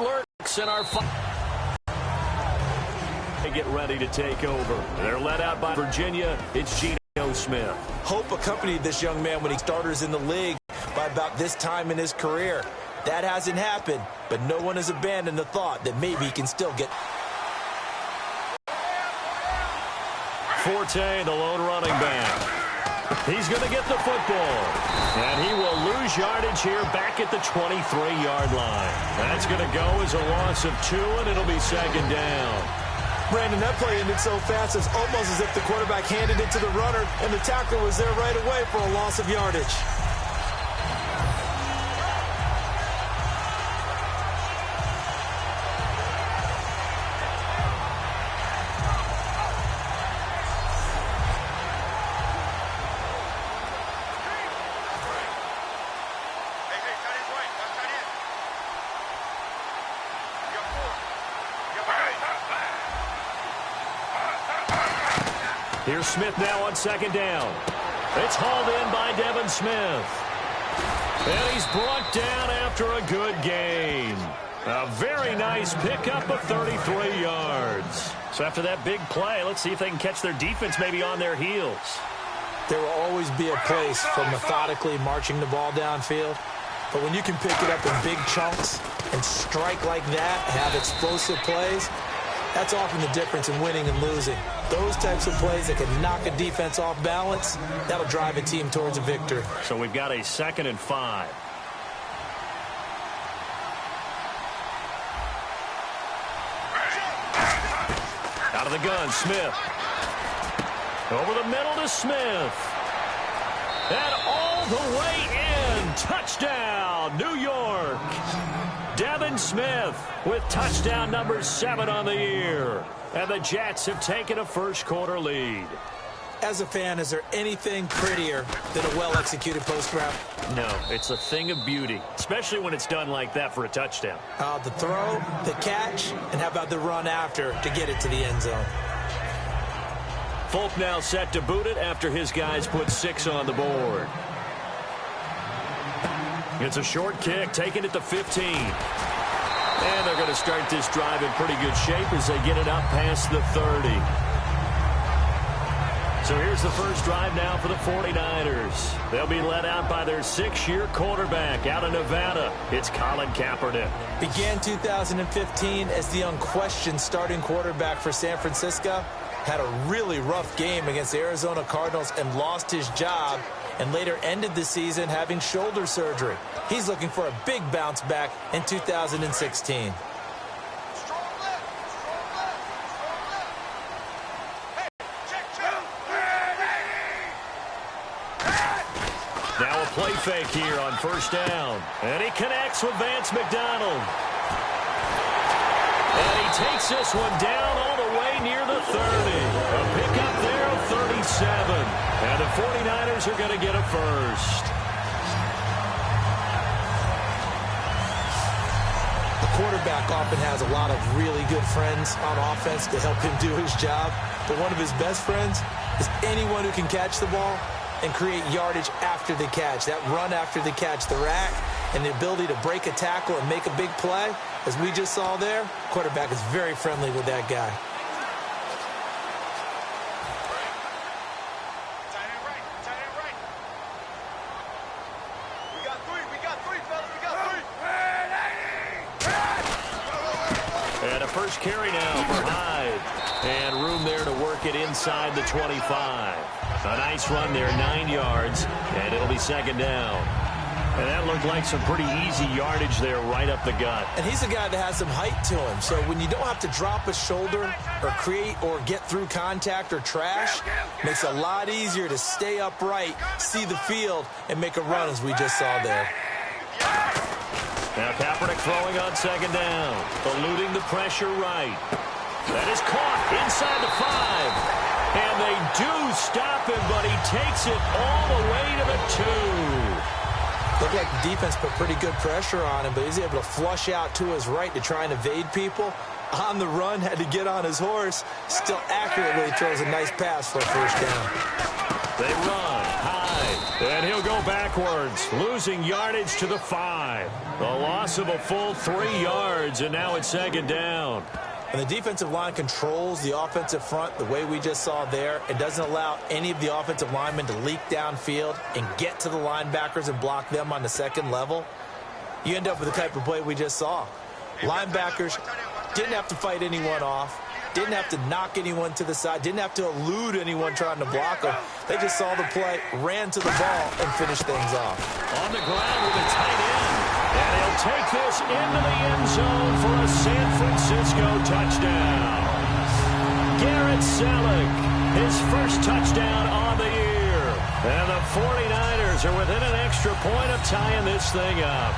lurks in our They get ready to take over. They're led out by Virginia. It's Geno Smith. Hope accompanied this young man when he starters in the league by about this time in his career. That hasn't happened, but no one has abandoned the thought that maybe he can still get. Forte, the lone running back. He's going to get the football. And he will lose yardage here back at the 23-yard line. That's going to go as a loss of 2, and it'll be second down. Brandon, that play ended so fast, it's almost as if the quarterback handed it to the runner, and the tackler was there right away for a loss of yardage. Here's Smith now on second down. It's hauled in by Devin Smith. And he's brought down after a good gain. A very nice pickup of 33 yards. So after that big play, let's see if they can catch their defense maybe on their heels. There will always be a place for methodically marching the ball downfield. But when you can pick it up in big chunks and strike like that, have explosive plays, that's often the difference in winning and losing. Those types of plays that can knock a defense off balance, that'll drive a team towards a victory. So we've got a 2nd and 5. Out of the gun, Smith. Over the middle to Smith. And all the way in. Touchdown, New York. Devin Smith with touchdown number 7 on the year. And the Jets have taken a first-quarter lead. As a fan, is there anything prettier than a well-executed post route? No, it's a thing of beauty, especially when it's done like that for a touchdown. The throw, the catch, and how about the run after to get it to the end zone? Folk now set to boot it after his guys put 6 on the board. It's a short kick, taken at the 15. And they're going to start this drive in pretty good shape as they get it up past the 30. So here's the first drive now for the 49ers. They'll be led out by their 6-year quarterback out of Nevada. It's Colin Kaepernick. Began 2015 as the unquestioned starting quarterback for San Francisco. Had a really rough game against the Arizona Cardinals and lost his job, and later ended the season having shoulder surgery. He's looking for a big bounce back in 2016. Now a play fake here on first down. And he connects with Vance McDonald. And he takes this one down all the way near the 30. A pickup there of 37. And the 49ers are going to get a first. The quarterback often has a lot of really good friends on offense to help him do his job. But one of his best friends is anyone who can catch the ball and create yardage after the catch. That run after the catch, the rack, and the ability to break a tackle and make a big play, as we just saw there, quarterback is very friendly with that guy. And a first carry now for Hyde. And room there to work it inside the 25. A nice run there, 9 yards, and it'll be second down. And that looked like some pretty easy yardage there right up the gut. And he's a guy that has some height to him, so when you don't have to drop a shoulder or create or get through contact or trash, makes it a lot easier to stay upright, see the field, and make a run as we just saw there. Now Kaepernick throwing on second down, eluding the pressure right. That is caught inside the 5. And they do stop him, but he takes it all the way to the 2. Looked like the defense put pretty good pressure on him, but he's able to flush out to his right to try and evade people. On the run, had to get on his horse. Still accurately throws a nice pass for a first down. They run high, and he'll go back backwards, losing yardage to the 5. A loss of a full 3 yards, and now it's second down. And the defensive line controls the offensive front the way we just saw there. It doesn't allow any of the offensive linemen to leak downfield and get to the linebackers and block them on the second level. You end up with the type of play we just saw. Linebackers didn't have to fight anyone off, didn't have to knock anyone to the side, didn't have to elude anyone trying to block them. They just saw the play, ran to the ball, and finished things off. On the ground with a tight end. And he'll take this into the end zone for a San Francisco touchdown. Garrett Selleck, his first touchdown on the year. And the 49ers are within an extra point of tying this thing up.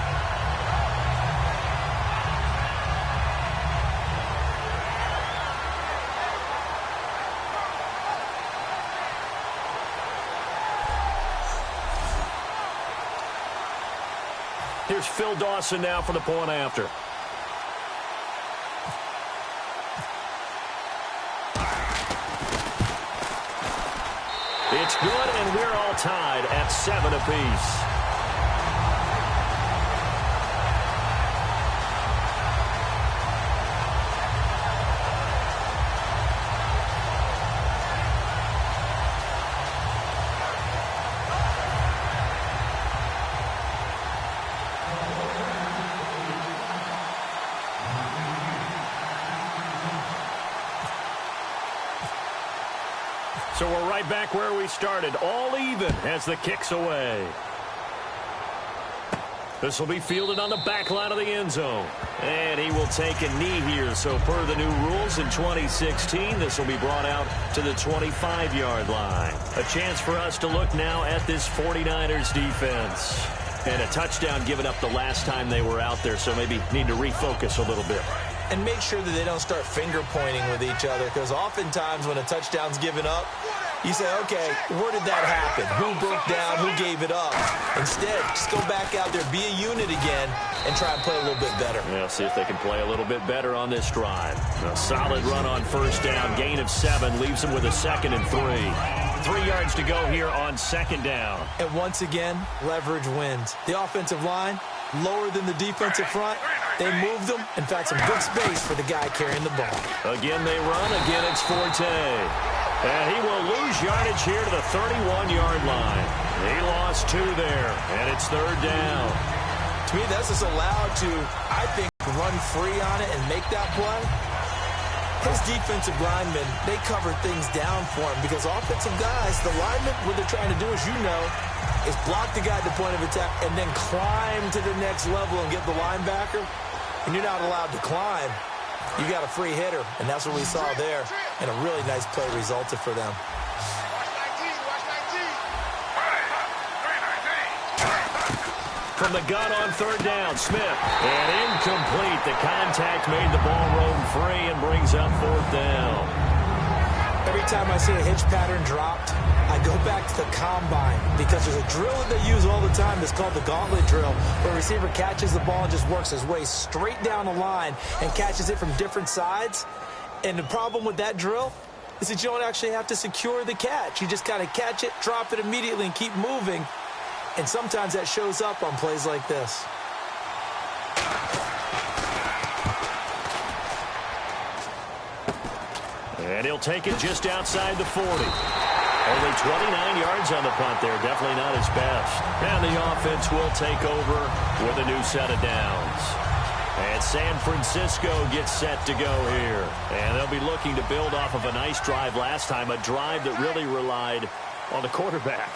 Here's Phil Dawson now for the point after. It's good, and we're all tied at 7 apiece. So we're right back where we started, all even as the kick's away. This will be fielded on the back line of the end zone. And he will take a knee here. So per the new rules in 2016, this will be brought out to the 25-yard line. A chance for us to look now at this 49ers defense. And a touchdown given up the last time they were out there, so maybe need to refocus a little bit. And make sure that they don't start finger pointing with each other, because oftentimes when a touchdown's given up, you say, okay, where did that happen? Who broke down? Who gave it up? Instead, just go back out there, be a unit again, and try and play a little bit better. Yeah, see if they can play a little bit better on this drive. A solid run on first down, gain of 7, leaves them with a 2nd and 3. 3 yards to go here on second down. And once again, leverage wins. The offensive line, lower than the defensive front. They moved them and found some good space for the guy carrying the ball. Again they run. Again it's Forte. And he will lose yardage here to the 31-yard line. He lost 2 there, and it's 3rd down. To me, that's just allowed to, I think, run free on it and make that play. His defensive linemen, they cover things down for him because offensive guys, the linemen, what they're trying to do, as you know, is block the guy at the point of attack and then climb to the next level and get the linebacker. And you're not allowed to climb. You got a free hitter, and that's what we saw there. And a really nice play resulted for them. From the gun on 3rd down, Smith. And incomplete. The contact made the ball roam free and brings up 4th down. Every time I see a hitch pattern dropped, I go back to the combine because there's a drill that they use all the time that's called the gauntlet drill, where a receiver catches the ball and just works his way straight down the line and catches it from different sides. And the problem with that drill is that you don't actually have to secure the catch. You just kind of catch it, drop it immediately, and keep moving. And sometimes that shows up on plays like this. And he'll take it just outside the 40. Only 29 yards on the punt there. Definitely not his best. And the offense will take over with a new set of downs. And San Francisco gets set to go here. And they'll be looking to build off of a nice drive last time, a drive that really relied on the quarterback.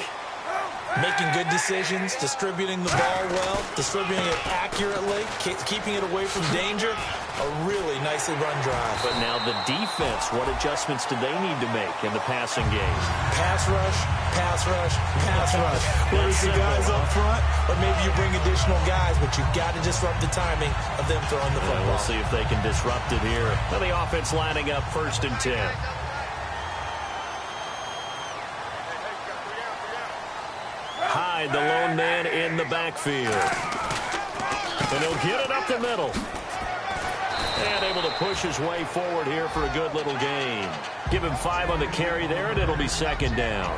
Making good decisions, distributing the ball well, distributing it accurately, keeping it away from danger. A really nicely run drive. But now the defense, what adjustments do they need to make in the passing game? Pass rush, pass rush, pass rush. Whether it's the guys up front or maybe you bring additional guys, but you've got to disrupt the timing of them throwing the football. We'll see if they can disrupt it here. Now the offense lining up 1st and 10. Hyde, the lone man in the backfield. And he'll get it up the middle. And able to push his way forward here for a good little gain. Give him 5 on the carry there, and it'll be 2nd down.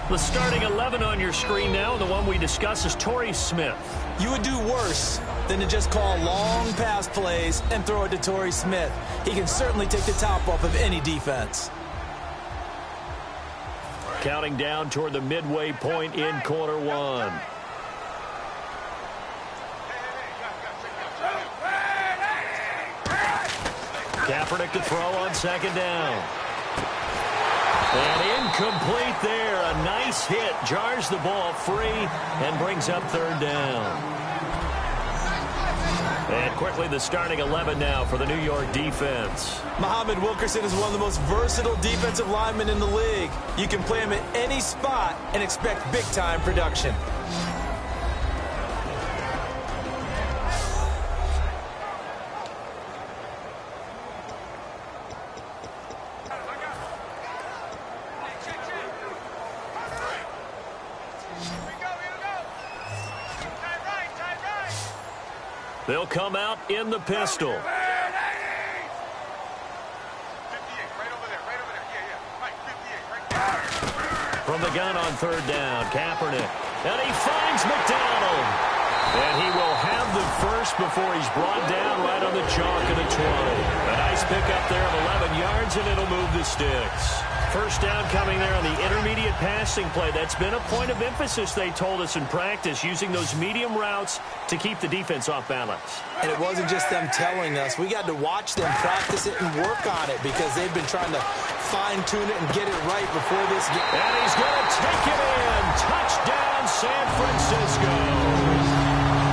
The starting 11 on your screen now, and the one we discuss is Torrey Smith. You would do worse than to just call long pass plays and throw it to Torrey Smith. He can certainly take the top off of any defense. Counting down toward the midway point in quarter one. Kaepernick to throw on second down. And incomplete there. A nice hit. Jars the ball free and brings up third down. And quickly the starting 11 now for the New York defense. Muhammad Wilkerson is one of the most versatile defensive linemen in the league. You can play him at any spot and expect big-time production. They'll come out in the pistol. From the gun on third down, Kaepernick. And he finds McDonald. And he will have the first before he's brought down right on the chalk of the 20. A nice pickup there of 11 yards, and it'll move the sticks. First down coming there on the intermediate passing play. That's been a point of emphasis, they told us in practice, using those medium routes to keep the defense off balance. And it wasn't just them telling us. We got to watch them practice it and work on it because they've been trying to fine-tune it and get it right before this game. And he's going to take it in. Touchdown, San Francisco.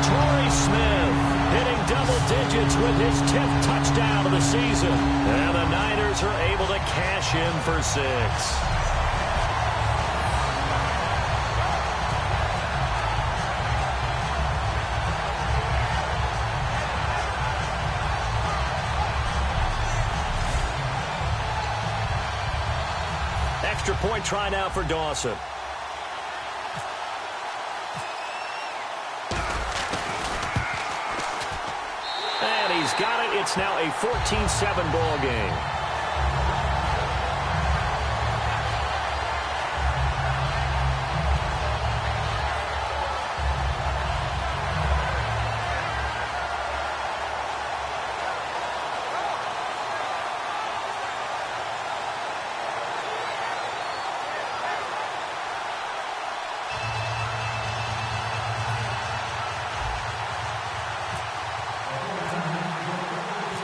Torrey Smith hitting double digits with his 10th touchdown of the season. And the Niners are able to cash in for 6. Extra point try now for Dawson. And he's got it. It's now a 14-7 ball game.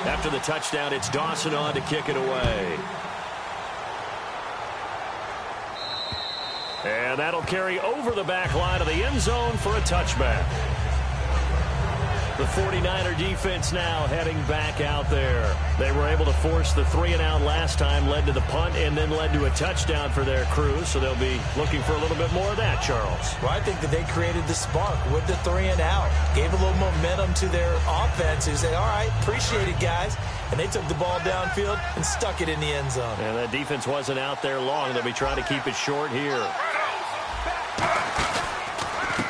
After the touchdown, it's Dawson on to kick it away. And that'll carry over the back line of the end zone for a touchback. The 49er defense now heading back out there. They were able to force the 3-and-out last time, led to the punt, and then led to a touchdown for their crew. So they'll be looking for a little bit more of that, Charles. Well, I think that they created the spark with the 3-and-out. Gave a little momentum to their offense who said, all right, appreciate it, guys. And they took the ball downfield and stuck it in the end zone. And that defense wasn't out there long. They'll be trying to keep it short here.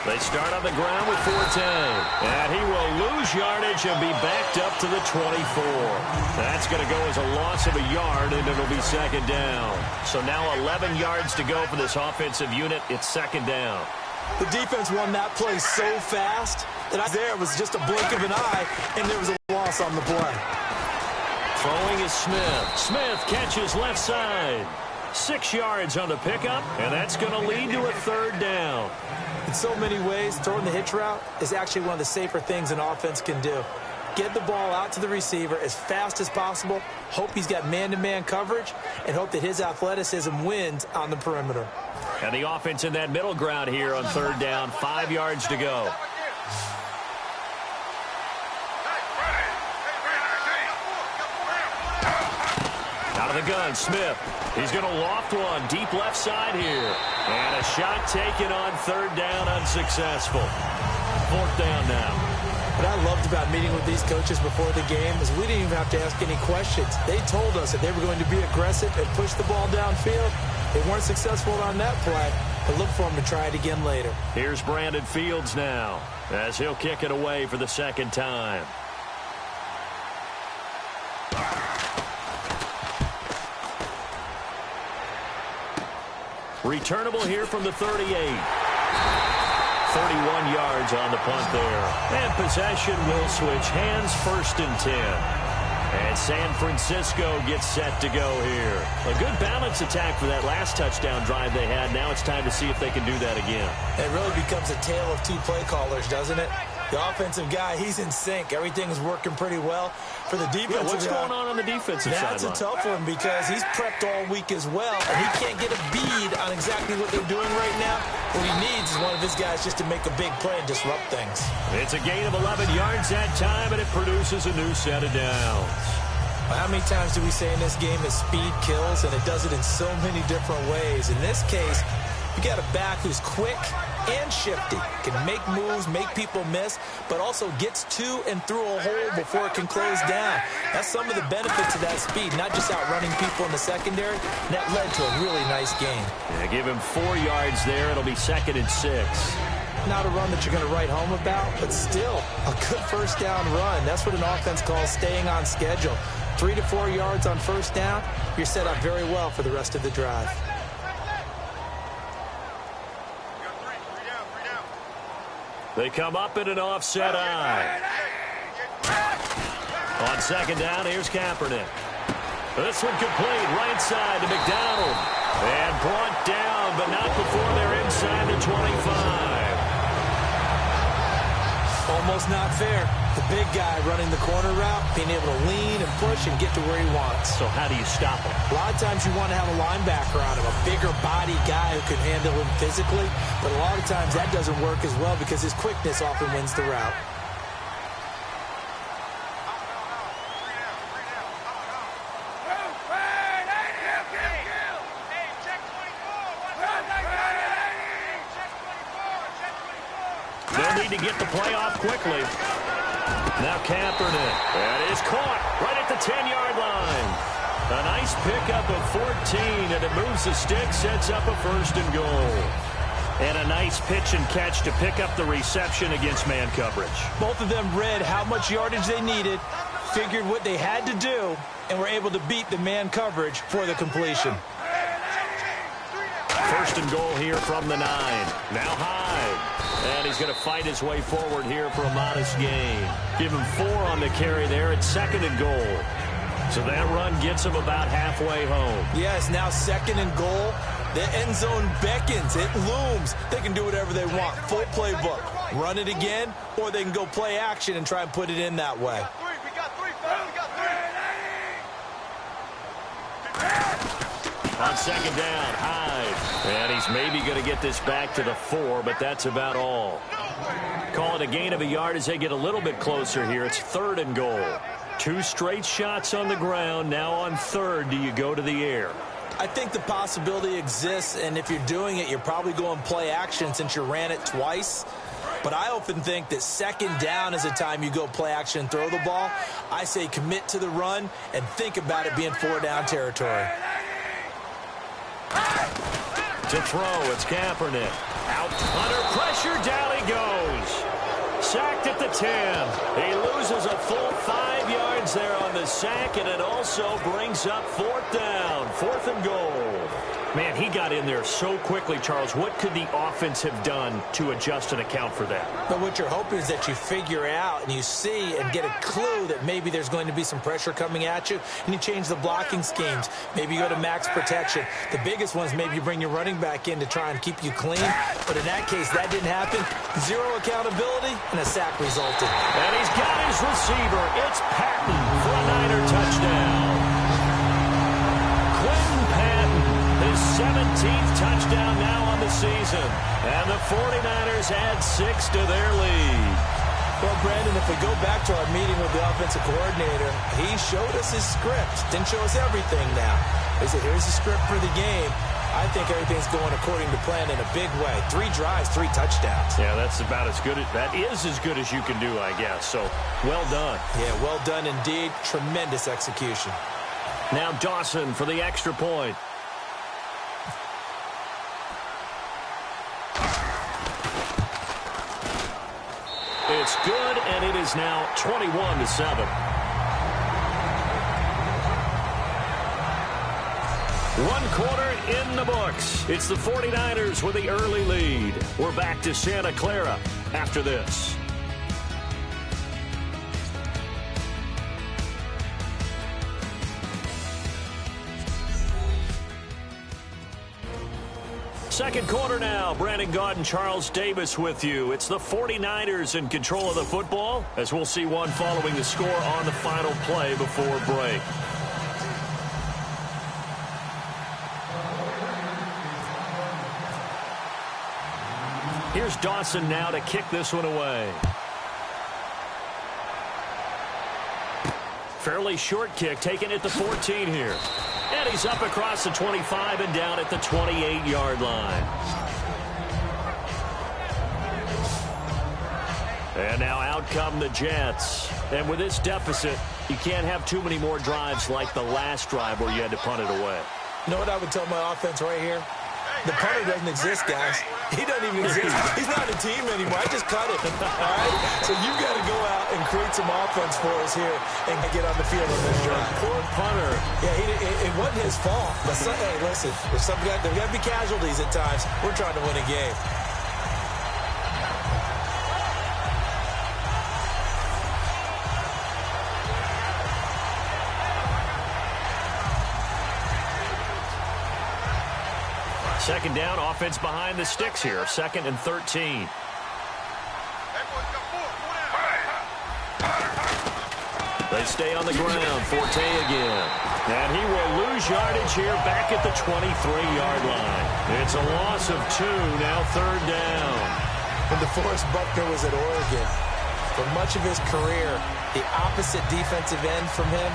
They start on the ground with Forte. And he will lose yardage and be backed up to the 24. That's going to go as a loss of a yard, and it'll be second down. So now 11 yards to go for this offensive unit. It's second down. The defense won that play so fast that there was just a blink of an eye, and there was a loss on the play. Throwing is Smith. Smith catches left side. 6 yards on the pickup, and that's going to lead to a third down. In so many ways, throwing the hitch route is actually one of the safer things an offense can do. Get the ball out to the receiver as fast as possible, hope he's got man-to-man coverage, and hope that his athleticism wins on the perimeter. And the offense in that middle ground here on third down, 5 yards to go. Out of the gun, Smith. He's going to loft one deep left side here. And a shot taken on third down, unsuccessful. Fourth down now. What I loved about meeting with these coaches before the game is we didn't even have to ask any questions. They told us that they were going to be aggressive and push the ball downfield. They weren't successful on that play, but look for them to try it again later. Here's Brandon Fields now as he'll kick it away for the second time. Returnable here from the 38. 31 yards on the punt there. And possession will switch hands, 1st and 10. And San Francisco gets set to go here. A good balance attack for that last touchdown drive they had. Now it's time to see if they can do that again. It really becomes a tale of two play callers, doesn't it? The offensive guy, he's in sync. Everything's working pretty well. For the defensive what's going on the defensive side? That's a tough one because he's prepped all week as well, and he can't get a bead on exactly what they're doing right now. What he needs is one of his guys just to make a big play and disrupt things. It's a gain of 11 yards that time, and it produces a new set of downs. Well, how many times do we say in this game that speed kills, and it does it in so many different ways? In this case, you got a back who's quick and shifty, can make moves, make people miss, but also gets to and through a hole before it can close down. That's some of the benefits of that speed, not just outrunning people in the secondary. That led to a really nice game. Yeah, give him 4 yards there. It'll be 2nd and 6. Not a run that you're going to write home about, but still a good first down run. That's what an offense calls staying on schedule. 3 to 4 yards on first down, you're set up very well for the rest of the drive. They come up in an offset eye. On 2nd down, here's Kaepernick. This one complete, right side to McDonald. And brought down, but not before they're inside the 25. Almost not fair. The big guy running the corner route, being able to lean and push and get to where he wants. So how do you stop him? A lot of times you want to have a linebacker on him, a bigger body guy who can handle him physically. But a lot of times that doesn't work as well because his quickness often wins the route. They'll need to get the play off quickly. Now Kaepernick. That is caught right at the 10-yard line. A nice pickup of 14, and it moves the stick, sets up a 1st and goal. And a nice pitch and catch to pick up the reception against man coverage. Both of them read how much yardage they needed, figured what they had to do, and were able to beat the man coverage for the completion. 1st and goal here from the 9. Now Hyde. And he's going to fight his way forward here for a modest gain. Give him 4 on the carry there at 2nd and goal. So that run gets him about halfway home. Yes, now 2nd and goal. The end zone beckons. It looms. They can do whatever they want. Full playbook. Run it again, or they can go play action and try and put it in that way. On 2nd down, Hyde. And he's maybe going to get this back to the 4, but that's about all. Call it a gain of a yard as they get a little bit closer here. It's 3rd and goal. 2 straight shots on the ground. Now on 3rd, do you go to the air? I think the possibility exists, and if you're doing it, you're probably going play action since you ran it twice. But I often think that 2nd down is the time you go play action and throw the ball. I say commit to the run and think about it being 4-down territory. To throw, it's Kaepernick. Out under pressure, down he goes. Sacked at the 10. He loses a full 5 yards there on the sack, and it also brings up 4th down. 4th and goal. Man, he got in there so quickly, Charles. What could the offense have done to adjust and account for that? But what you're hoping is that you figure out and you see and get a clue that maybe there's going to be some pressure coming at you, and you change the blocking schemes. Maybe you go to max protection. The biggest one is maybe you bring your running back in to try and keep you clean. But in that case, that didn't happen. 0 accountability, and a sack resulted. And he's got his receiver. It's Patton for a Niner touchdown. 17th touchdown now on the season. And the 49ers add 6 to their lead. Well, Brandon, if we go back to our meeting with the offensive coordinator, he showed us his script. Didn't show us everything now. He said, here's the script for the game. I think everything's going according to plan in a big way. 3 drives, 3 touchdowns. Yeah, that's about as good. That is as good as you can do, I guess. So, well done. Yeah, well done indeed. Tremendous execution. Now Dawson for the extra point. It's good, and it is now 21-7. One quarter in the books. It's the 49ers with the early lead. We're back to Santa Clara after this. Second quarter now. Brandon Gaudin and Charles Davis with you. It's the 49ers in control of the football, as we'll see one following the score on the final play before break. Here's Dawson now to kick this one away. Fairly short kick, taken at the 14 here. And he's up across the 25 and down at the 28-yard line. And now out come the Jets. And with this deficit, you can't have too many more drives like the last drive where you had to punt it away. You know what I would tell my offense right here? The punter doesn't exist, guys. He doesn't even exist. He's not a team anymore. I just cut him. All right? So you've got to go out and create some offense for us here and get on the field on this drive. Poor punter. Yeah, it wasn't his fault. But hey, listen, there's got to be casualties at times. We're trying to win a game. Second down, offense behind the sticks here. 2nd and 13. They stay on the ground. Forte again. And he will lose yardage here back at the 23-yard line. It's a loss of 2, now 3rd down. When DeForest Buckner was at Oregon, for much of his career, the opposite defensive end from him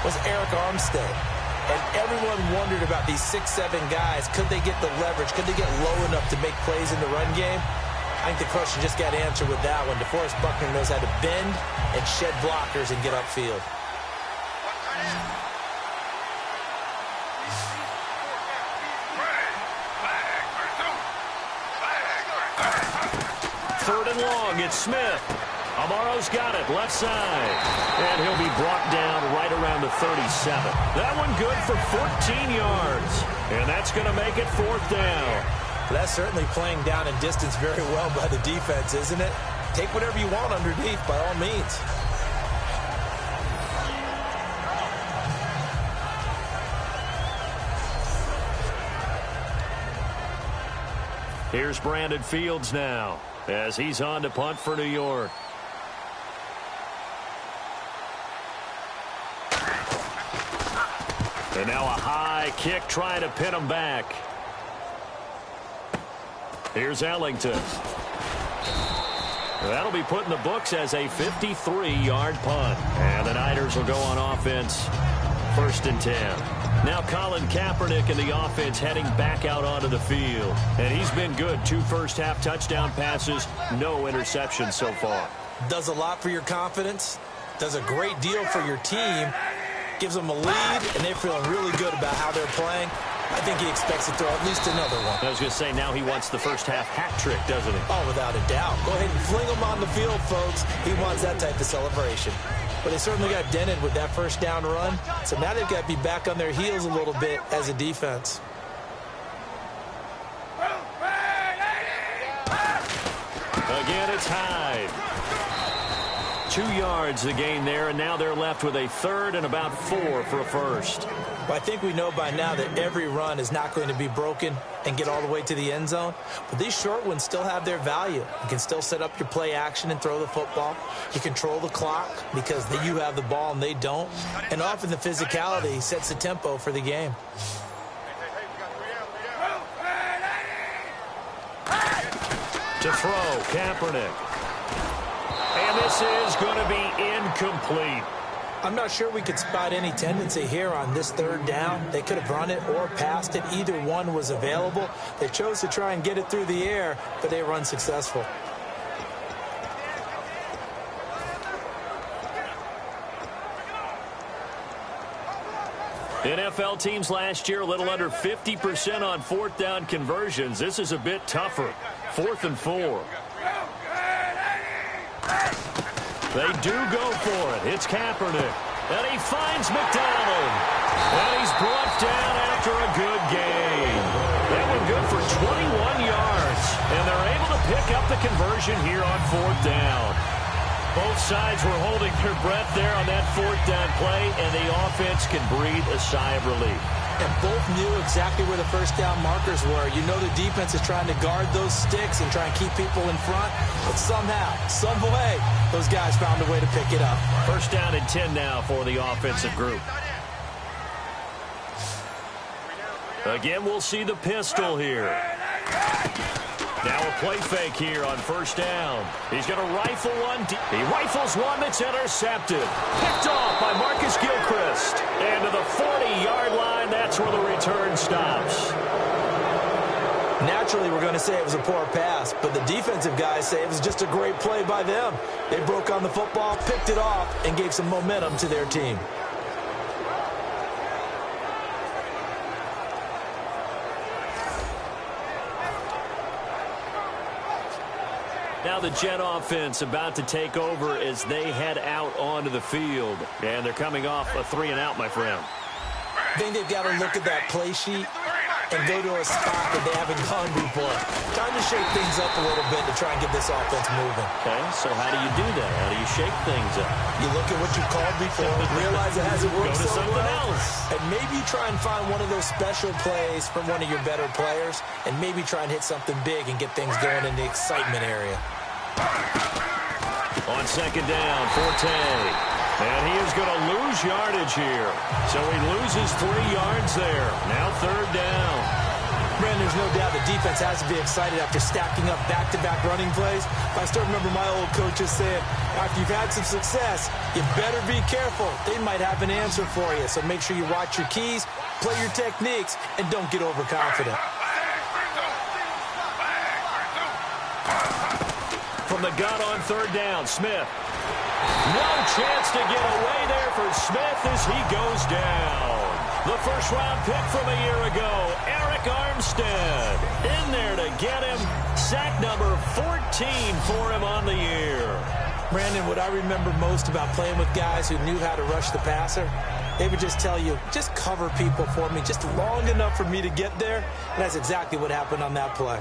was Eric Armstead. And everyone wondered about these 6'7" guys. Could they get the leverage? Could they get low enough to make plays in the run game? I think the question just got answered with that one. DeForest Buckner knows how to bend and shed blockers and get upfield. Third and long, it's Smith. Amaro's got it, left side. And he'll be brought down right around the 37. That one good for 14 yards. And that's going to make it 4th down. Well, that's certainly playing down and distance very well by the defense, isn't it? Take whatever you want underneath, by all means. Here's Brandon Fields now, as he's on to punt for New York. And now a high kick trying to pin him back. Here's Ellington. That'll be put in the books as a 53-yard punt. And the Niners will go on offense. 1st and 10. Now Colin Kaepernick and the offense heading back out onto the field. And he's been good. 2 first-half touchdown passes, no interceptions so far. Does a lot for your confidence. Does a great deal for your team. Gives them a lead, and they're feeling really good about how they're playing. I think he expects to throw at least another one. I was going to say, now he wants the first-half hat trick, doesn't he? Oh, without a doubt. Go ahead and fling him on the field, folks. He wants that type of celebration. But they certainly got dented with that first down run. So now they've got to be back on their heels a little bit as a defense. Again, it's Hyde. 2 yards the gain there, and now they're left with a 3rd and about 4 for a first. Well, I think we know by now that every run is not going to be broken and get all the way to the end zone. But these short ones still have their value. You can still set up your play action and throw the football. You control the clock because you have the ball and they don't. And often the physicality sets the tempo for the game. To throw, Kaepernick. And this is going to be incomplete. I'm not sure we could spot any tendency here on this 3rd down. They could have run it or passed it. Either one was available. They chose to try and get it through the air, but they were unsuccessful. NFL teams last year a little under 50% on 4th down conversions. This is a bit tougher. 4th and 4. They do go for it. It's Kaepernick. And he finds McDonald. And he's brought down after a good gain. That one good for 21 yards. And they're able to pick up the conversion here on 4th down. Both sides were holding their breath there on that 4th down play, and the offense can breathe a sigh of relief. And both knew exactly where the first down markers were. You know the defense is trying to guard those sticks and try and keep people in front. But somehow, some way, those guys found a way to pick it up. First down and 10 now for the offensive group. Again, we'll see the pistol here. Now a play fake here on first down. He's going to rifle one. He rifles one that's intercepted. Picked off by Marcus Gilchrist. And to the 40-yard line, that's where the return stops. Naturally, we're going to say it was a poor pass, but the defensive guys say it was just a great play by them. They broke on the football, picked it off, and gave some momentum to their team. Now the Jet offense about to take over as they head out onto the field. And they're coming off a 3-and-out, my friend. I think they've got to look at that play sheet and go to a spot that they haven't gone before. Time to shake things up a little bit to try and get this offense moving. Okay, so how do you do that? How do you shake things up? You look at what you called before, realize it hasn't worked Go to so something well, else. and maybe try and find one of those special plays from one of your better players, and maybe try and hit something big and get things going in the excitement area. On second down, Forte. And he is going to lose yardage here. So he loses 3 yards there. Now 3rd down. Brandon, there's no doubt the defense has to be excited after stacking up back-to-back running plays. I still remember my old coaches saying, after you've had some success, you better be careful. They might have an answer for you. So make sure you watch your keys, play your techniques, and don't get overconfident. From the gun on 3rd down, Smith. No chance to get away there for Smith as he goes down. The first-round pick from a year ago, Eric Armstead, in there to get him. Sack number 14 for him on the year. Brandon, what I remember most about playing with guys who knew how to rush the passer, they would just tell you, just cover people for me, just long enough for me to get there. And that's exactly what happened on that play.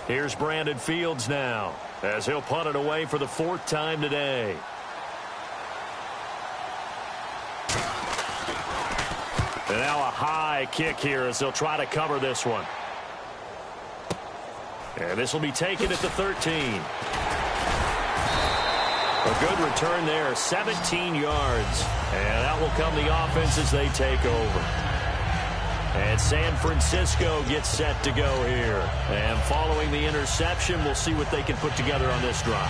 Here's Brandon Fields now, as he'll punt it away for the 4th time today. And now a high kick here as they'll try to cover this one. And this will be taken at the 13. A good return there, 17 yards. And that will come the offense as they take over. And San Francisco gets set to go here. And following the interception, we'll see what they can put together on this drive.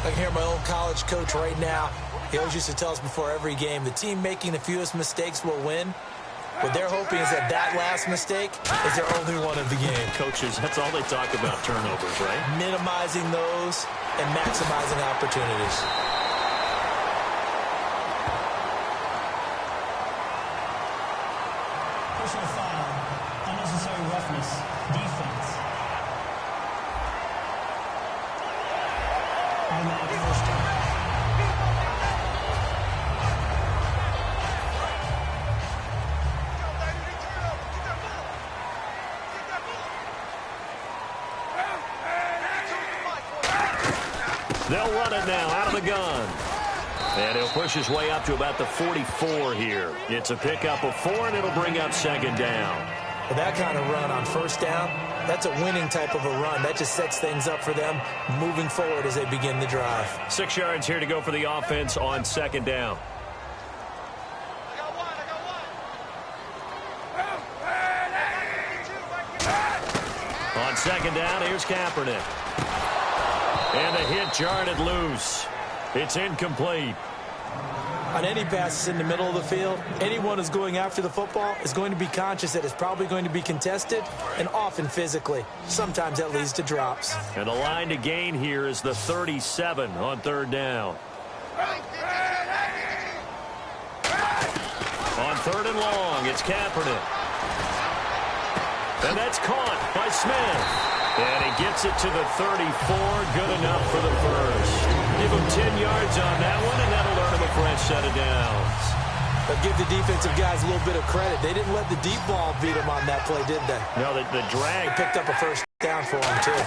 I can hear my old college coach right now. He always used to tell us before every game, the team making the fewest mistakes will win. What they're hoping is that that last mistake is their only one of the game. Coaches, that's all they talk about, turnovers, right? Minimizing those and maximizing opportunities. Personal foul, unnecessary roughness, defense. Automatic first down. They'll run it now out of the gun. And he'll push his way up to about the 44 here. It's a pickup of 4, and it'll bring up second down. With that kind of run on first down, that's a winning type of a run. That just sets things up for them moving forward as they begin the drive. 6 yards here to go for the offense on second down. On second down, here's Kaepernick. And the hit jarred it loose. It's incomplete. On any passes in the middle of the field, anyone who's going after the football is going to be conscious that it's probably going to be contested and often physically. Sometimes that leads to drops. And the line to gain here is the 37 on third down. On third and long, it's Kaepernick. And that's caught by Smith. And he gets it to the 34. Good enough for the first. yards on that one, and that'll earn him a fresh set of downs. But give the defensive guys a little bit of credit. They didn't let the deep ball beat them on that play, did they? No, the drag. They picked up a first down for them, too.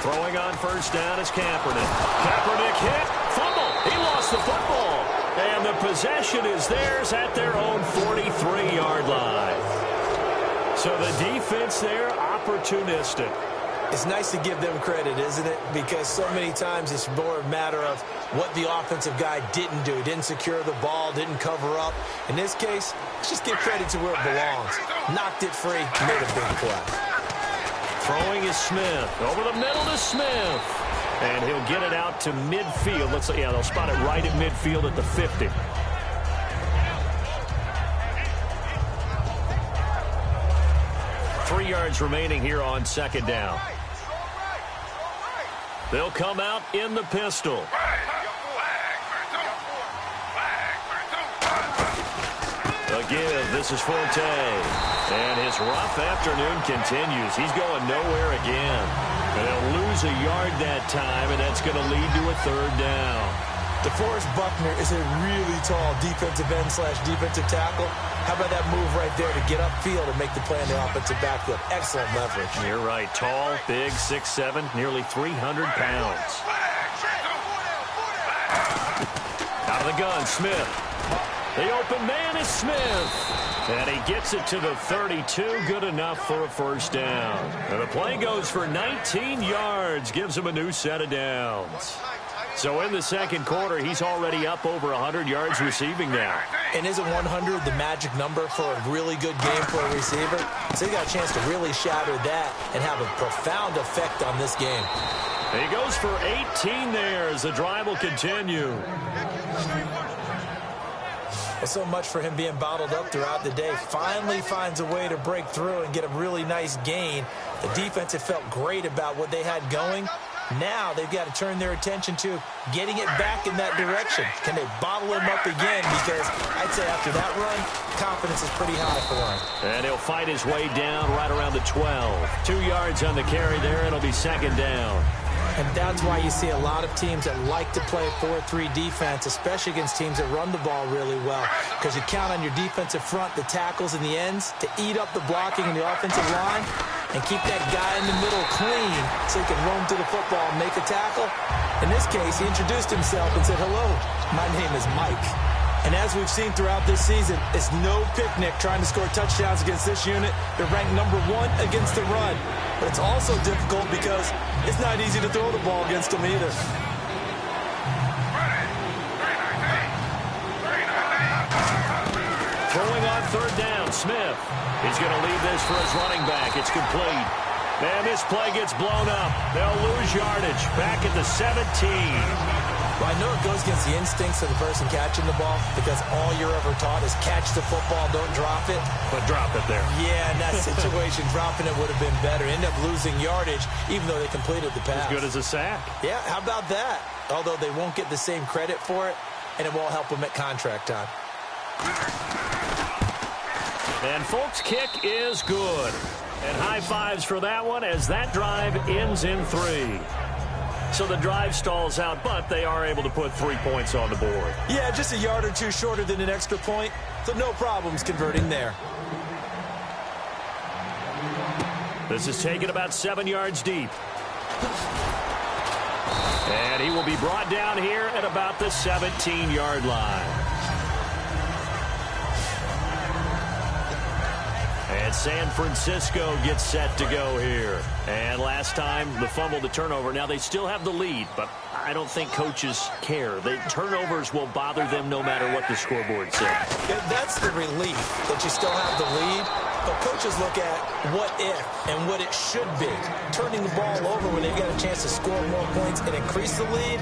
Throwing on first down is Kaepernick. Kaepernick hit. Fumble. He lost the football. And the possession is theirs at their own 43-yard line. So the defense there, opportunistic. It's nice to give them credit, isn't it? Because so many times it's more a matter of what the offensive guy didn't do. He didn't secure the ball, didn't cover up. In this case, let's just give credit to where it belongs. Knocked it free, made a big play. Throwing is Smith. Over the middle to Smith. And he'll get it out to midfield. Let's see, yeah, they'll spot it right at midfield at the 50. Three yards remaining here on second down. They'll come out in the pistol. A give. This is Forte. And his rough afternoon continues. He's going nowhere again. And they'll lose a yard that time, and that's going to lead to a third down. DeForest Buckner is a really tall defensive end / defensive tackle. How about that move right there to get upfield and make the play in the offensive backfield? Excellent leverage. You're right. Tall, big, 6'7", nearly 300 pounds. Out of the gun, Smith. The open man is Smith. And he gets it to the 32. Good enough for a first down. And the play goes for 19 yards. Gives him a new set of downs. So in the second quarter, he's already up over 100 yards receiving now. And isn't 100 the magic number for a really good game for a receiver? So he got a chance to really shatter that and have a profound effect on this game. He goes for 18 there as the drive will continue. Well, so much for him being bottled up throughout the day. Finally finds a way to break through and get a really nice gain. The defense had felt great about what they had going. Now they've got to turn their attention to getting it back in that direction. Can they bottle him up again? Because I'd say after that run, confidence is pretty high for him. And he'll fight his way down right around the 12. 2 yards on the carry there. It'll be second down. And that's why you see a lot of teams that like to play 4-3 defense, especially against teams that run the ball really well. Because you count on your defensive front, the tackles and the ends, to eat up the blocking in the offensive line and keep that guy in the middle clean so he can roam to the football and make a tackle. In this case, he introduced himself and said, "Hello, my name is Mike." And as we've seen throughout this season, it's no picnic trying to score touchdowns against this unit. They're ranked number 1 against the run. But it's also difficult because it's not easy to throw the ball against them either. Throwing on third down, Smith. He's going to leave this for his running back. It's complete. Man, this play gets blown up. They'll lose yardage. Back at the 17. Well, I know it goes against the instincts of the person catching the ball because all you're ever taught is catch the football, don't drop it. But drop it there. Yeah, in that situation, dropping it would have been better. End up losing yardage, even though they completed the pass. As good as a sack. Yeah, how about that? Although they won't get the same credit for it, and it won't help them at contract time. And Folk's kick is good. And high fives for that one as that drive ends in 3. So the drive stalls out, but they are able to put 3 points on the board. Yeah, just a yard or two shorter than an extra point, so no problems converting there. This is taken about 7 yards deep. And he will be brought down here at about the 17-yard line. And San Francisco gets set to go here. And last time, the fumble, the turnover. Now, they still have the lead, but I don't think coaches care. The turnovers will bother them no matter what the scoreboard says. Yeah, that's the relief, that you still have the lead. But coaches look at what if and what it should be. Turning the ball over when they've got a chance to score more points and increase the lead,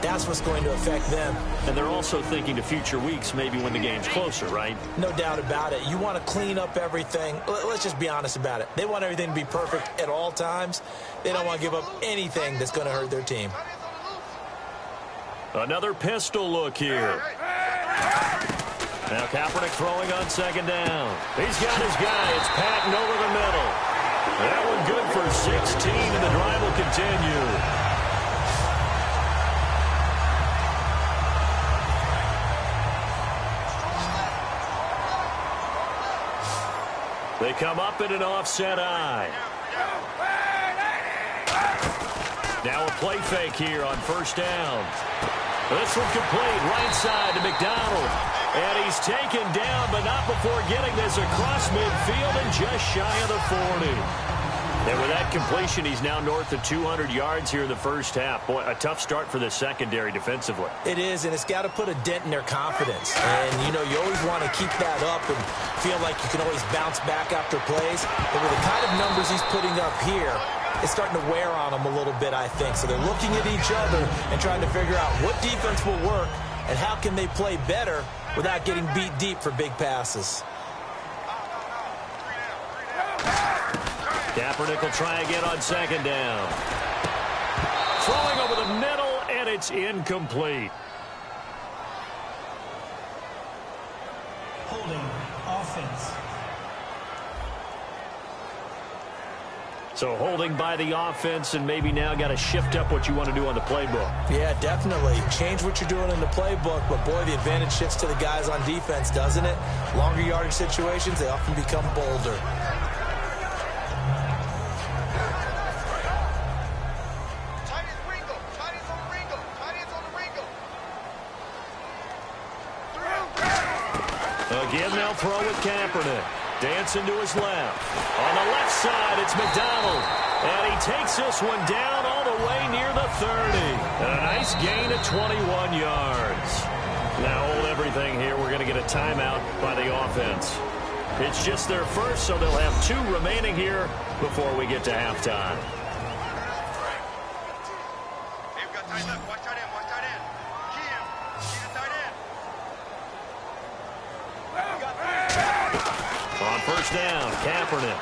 that's what's going to affect them. And they're also thinking to future weeks, maybe when the game's closer, right? No doubt about it. You want to clean up everything. Let's just be honest about it. They want everything to be perfect at all times. They don't want to give up anything that's going to hurt their team. Another pistol look here. Now Kaepernick throwing on second down. He's got his guy. It's Patton over the middle. That one good for 16, and the drive will continue. They come up in an offset eye. Now a play fake here on first down. This one complete, right side to McDonald. And he's taken down, but not before getting this across midfield and just shy of the 40. And with that completion, he's now north of 200 yards here in the first half. Boy, a tough start for the secondary defensively. It is, and it's got to put a dent in their confidence. And, you know, you always want to keep that up and feel like you can always bounce back after plays. But with the kind of numbers he's putting up here, it's starting to wear on them a little bit, I think. So they're looking at each other and trying to figure out what defense will work and how can they play better without getting beat deep for big passes. Kaepernick will try again on second down. Throwing over the middle, and it's incomplete. Holding offense. So holding by the offense, and maybe now got to shift up what you want to do on the playbook. Yeah, definitely. Change what you're doing in the playbook, but boy, the advantage shifts to the guys on defense, doesn't it? Longer yardage situations, they often become bolder. Again, they'll throw with Kaepernick. Dancing to his left. On the left side, it's McDonald. And he takes this one down all the way near the 30. And a nice gain of 21 yards. Now hold everything here. We're going to get a timeout by the offense. It's just their first, so they'll have 2 remaining here before we get to halftime. On first down, Kaepernick.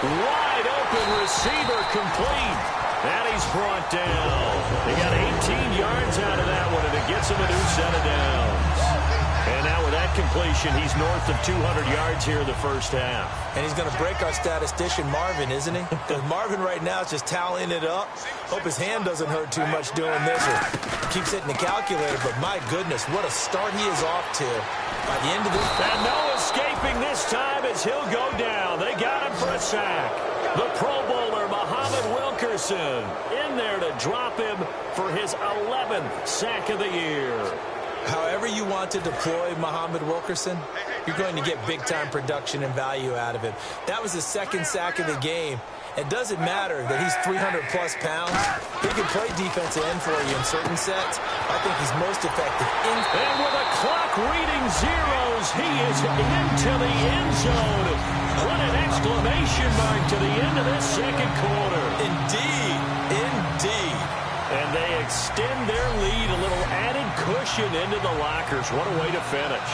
Wide open receiver complete. And he's brought down. He got 18 yards out of that one, and it gets him a new set of downs. And now with that completion, he's north of 200 yards here in the first half. And he's going to break our statistician, Marvin, isn't he? Because Marvin right now is just tallying it up. Hope his hand doesn't hurt too much doing this or keeps hitting the calculator. But my goodness, what a start he is off to. By the end of this... And no escaping this time as he'll go down. They got him for a sack. The Pro Bowler, Muhammad Wilkerson, in there to drop him for his 11th sack of the year. However you want to deploy Muhammad Wilkerson, you're going to get big-time production and value out of him. That was his second sack of the game. It doesn't matter that he's 300-plus pounds. He can play defensive end for you in certain sets. I think he's most effective in... And with a clock reading zeros, he is into the end zone. What an exclamation mark to the end of this second quarter. Indeed. Indeed. And they extend their lead, a little added cushion into the lockers. What a way to finish.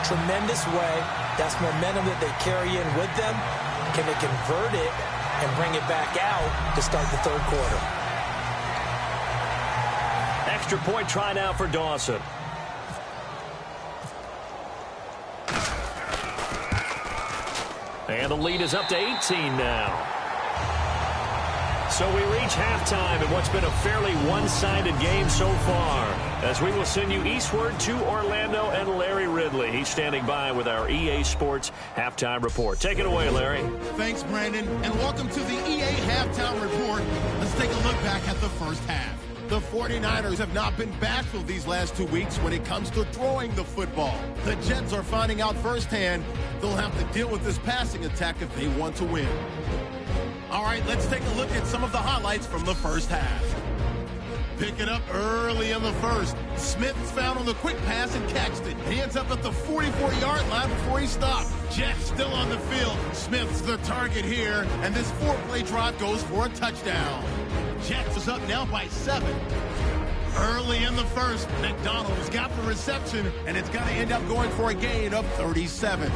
Tremendous way. That's momentum that they carry in with them. Can they convert it and bring it back out to start the third quarter? Extra point try now for Dawson. And the lead is up to 18 now. So we reach halftime in what's been a fairly one-sided game so far, as we will send you eastward to Orlando and Larry Ridley. He's standing by with our EA Sports Halftime Report. Take it away, Larry. Thanks, Brandon, and welcome to the EA Halftime Report. Let's take a look back at the first half. The 49ers have not been bashful these last 2 weeks when it comes to throwing the football. The Jets are finding out firsthand they'll have to deal with this passing attack if they want to win. All right, let's take a look at some of the highlights from the first half. Picking up early in the first. Smith's found on the quick pass and catched it. He ends up at the 44-yard line before he stopped. Jets still on the field. Smith's the target here, and this 4-play drive goes for a touchdown. Jets is up now by 7. Early in the first, McDonald's got the reception, and it's going to end up going for a gain of 37.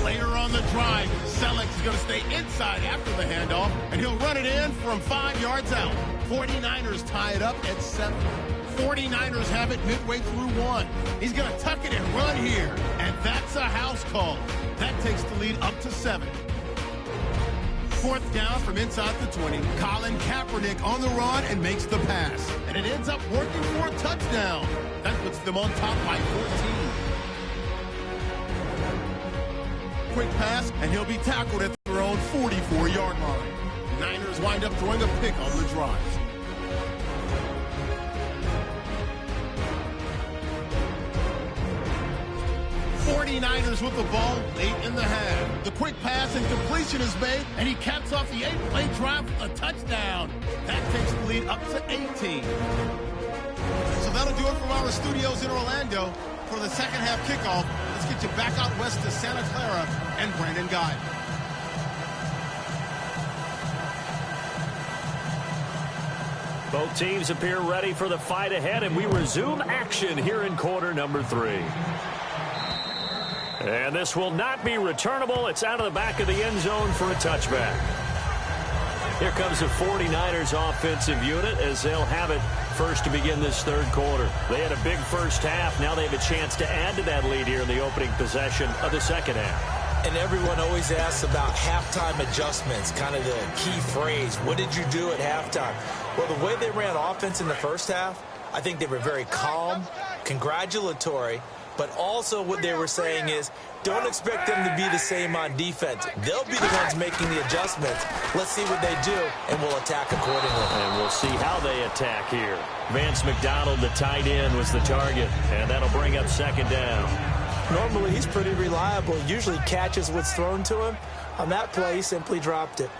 Later on the drive, Selleck is going to stay inside after the handoff, and he'll run it in from 5 yards out. 49ers tie it up at 7. 49ers have it midway through 1. He's going to tuck it and run here, and that's a house call. That takes the lead up to 7. Fourth down from inside the 20. Colin Kaepernick on the run and makes the pass. And it ends up working for a touchdown. That puts them on top by 14. quick pass, and he'll be tackled at their own 44-yard line. Niners wind up throwing a pick on the drive. Niners with the ball late in the half. The quick pass and completion is made, and he caps off the 8-play drive with a touchdown. That takes the lead up to 18. So that'll do it from our studios in Orlando for the second half kickoff. Let's get you back out west to Santa Clara and Brandon Guy. Both teams appear ready for the fight ahead, and we resume action here in quarter number 3. And this will not be returnable. It's out of the back of the end zone for a touchback. Here comes the 49ers offensive unit as they'll have it first to begin this third quarter. They had a big first half. Now they have a chance to add to that lead here in the opening possession of the second half. And everyone always asks about halftime adjustments, kind of the key phrase. What did you do at halftime? Well, the way they ran offense in the first half, I think they were very calm, congratulatory, but also what they were saying is, don't expect them to be the same on defense. They'll be the ones making the adjustments. Let's see what they do, and we'll attack accordingly. And we'll see how they attack here. Vance McDonald, the tight end, was the target, and that'll bring up second down. Normally, he's pretty reliable. Usually catches what's thrown to him. On that play, he simply dropped it.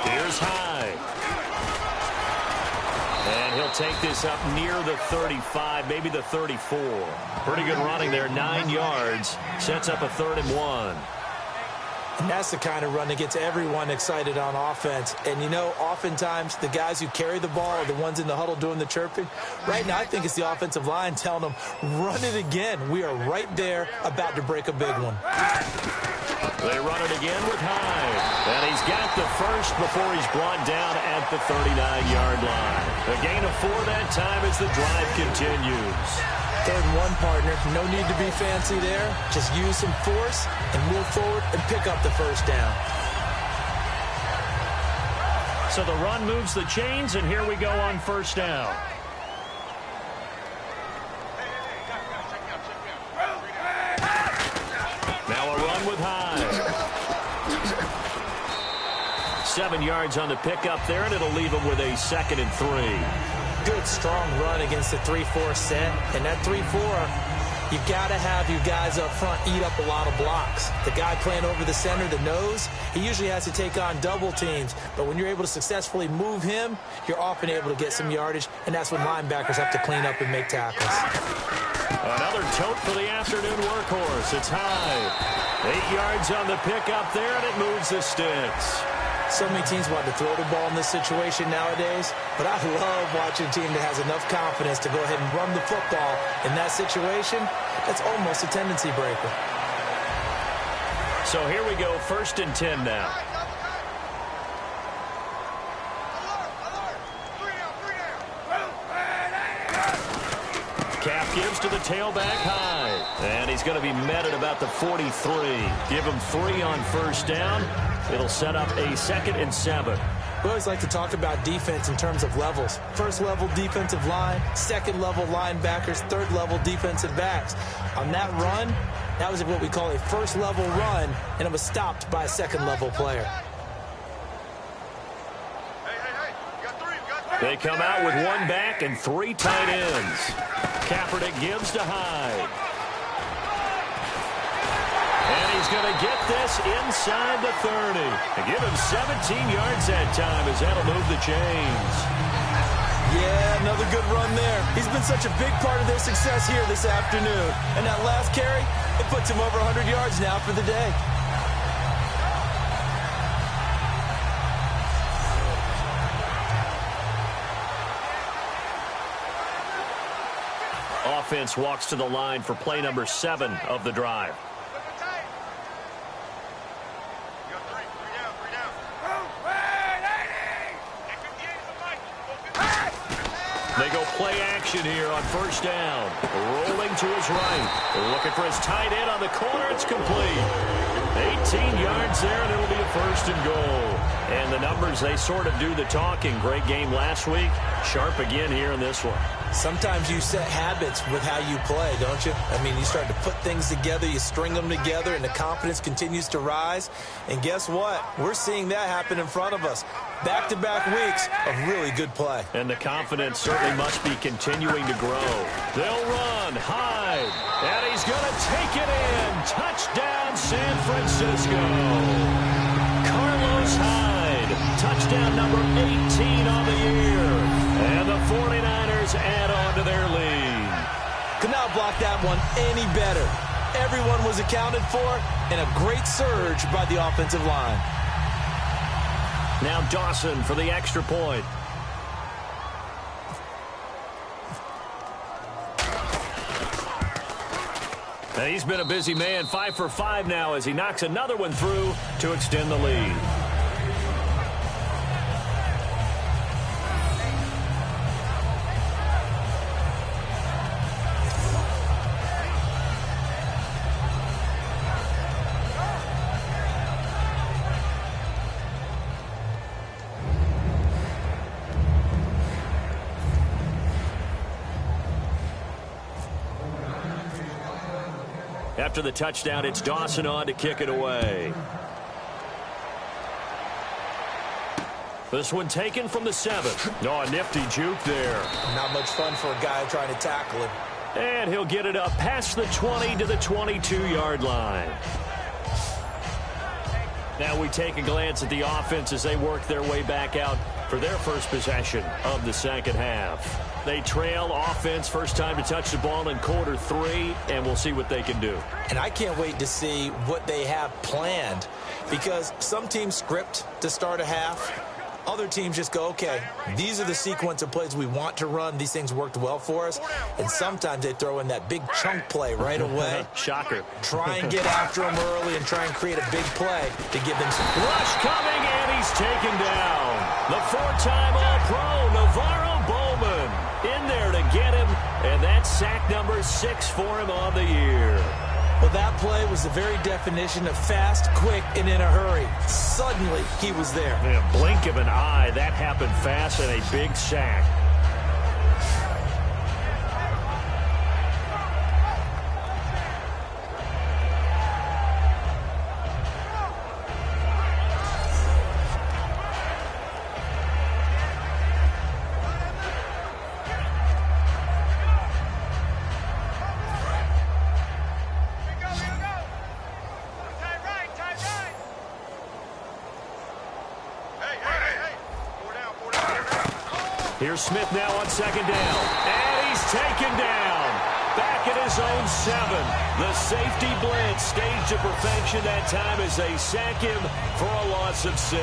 Here's Hyde. And he'll take this up near the 35, maybe the 34. Pretty good running there, 9 yards. Sets up a 3rd and 1. And that's the kind of run that gets everyone excited on offense. And, you know, oftentimes the guys who carry the ball are the ones in the huddle doing the chirping. Right now, I think it's the offensive line telling them, run it again. We are right there about to break a big one. They run it again with Hyde. And he's got the first before he's brought down at the 39-yard line. A gain of 4 that time as the drive continues. 3rd and 1, partner. No need to be fancy there. Just use some force and move forward and pick up the first down. So the run moves the chains, and here we go on first down. Now a run with Hyde. 7 yards on the pickup there, and it'll leave him with a 2nd and 3. Good, strong run against the 3-4 set. And that 3-4, you got to have your guys up front eat up a lot of blocks. The guy playing over the center, the nose, he usually has to take on double teams. But when you're able to successfully move him, you're often able to get some yardage, and that's when linebackers have to clean up and make tackles. Another tote for the afternoon workhorse. It's Hyde. 8 yards on the pickup there, and it moves the sticks. So many teams want to throw the ball in this situation nowadays, but I love watching a team that has enough confidence to go ahead and run the football. In that situation, that's almost a tendency breaker. So here we go, 1st and 10 now. Cap gives to the tailback Hyde. And he's going to be met at about the 43. Give him 3 on first down. It'll set up a 2nd and 7. We always like to talk about defense in terms of levels. 1st level defensive line, 2nd level linebackers, 3rd level defensive backs. On that run, that was what we call a 1st level run, and it was stopped by a 2nd level player. They come out with 1 back and 3 tight ends. Kaepernick gives to Hyde. And he's going to get this inside the 30. And give him 17 yards that time as that'll move the chains. Yeah, another good run there. He's been such a big part of their success here this afternoon. And that last carry, it puts him over 100 yards now for the day. Offense walks to the line for play number 7 of the drive. They go play action here on first down. Rolling to his right. Looking for his tight end on the corner. It's complete. 18 yards there, and it'll be a 1st and goal. And the numbers, they sort of do the talking. Great game last week. Sharp again here in this one. Sometimes you set habits with how you play, don't you? I mean, you start to put things together, you string them together, and the confidence continues to rise. And guess what? We're seeing that happen in front of us. Back-to-back weeks of really good play. And the confidence certainly must be continuing to grow. They'll run, Hyde, and he's going to take it in. Touchdown, San Francisco. Carlos Hyde, touchdown number 18 on the year. And the 49ers add on to their lead. Could not block that one any better. Everyone was accounted for, and a great surge by the offensive line. Now Dawson for the extra point. And he's been a busy man, 5 for 5 now as he knocks another one through to extend the lead. After the touchdown, it's Dawson on to kick it away. This one taken from the 7. Oh, a nifty juke there. Not much fun for a guy trying to tackle him. And he'll get it up past the 20 to the 22-yard line. Now we take a glance at the offense as they work their way back out for their first possession of the second half. They trail offense, first time to touch the ball in quarter 3, and we'll see what they can do. And I can't wait to see what they have planned, because some teams script to start a half. Other teams just go, okay, these are the sequence of plays we want to run. These things worked well for us. And sometimes they throw in that big chunk play right away. Shocker. Try and get after them early and try and create a big play to give them some. Rush coming, and he's taken down. The 4-time All-Pro, Navarro Bowman, in there to get him. And that's sack number 6 for him on the year. Well, that play was the very definition of fast, quick, and in a hurry. Suddenly, he was there. In a blink of an eye, that happened fast and a big sack. Here's Smith now on second down. And he's taken down. Back at his own 7. The safety blitz staged to perfection that time as they sack him for a loss of 6.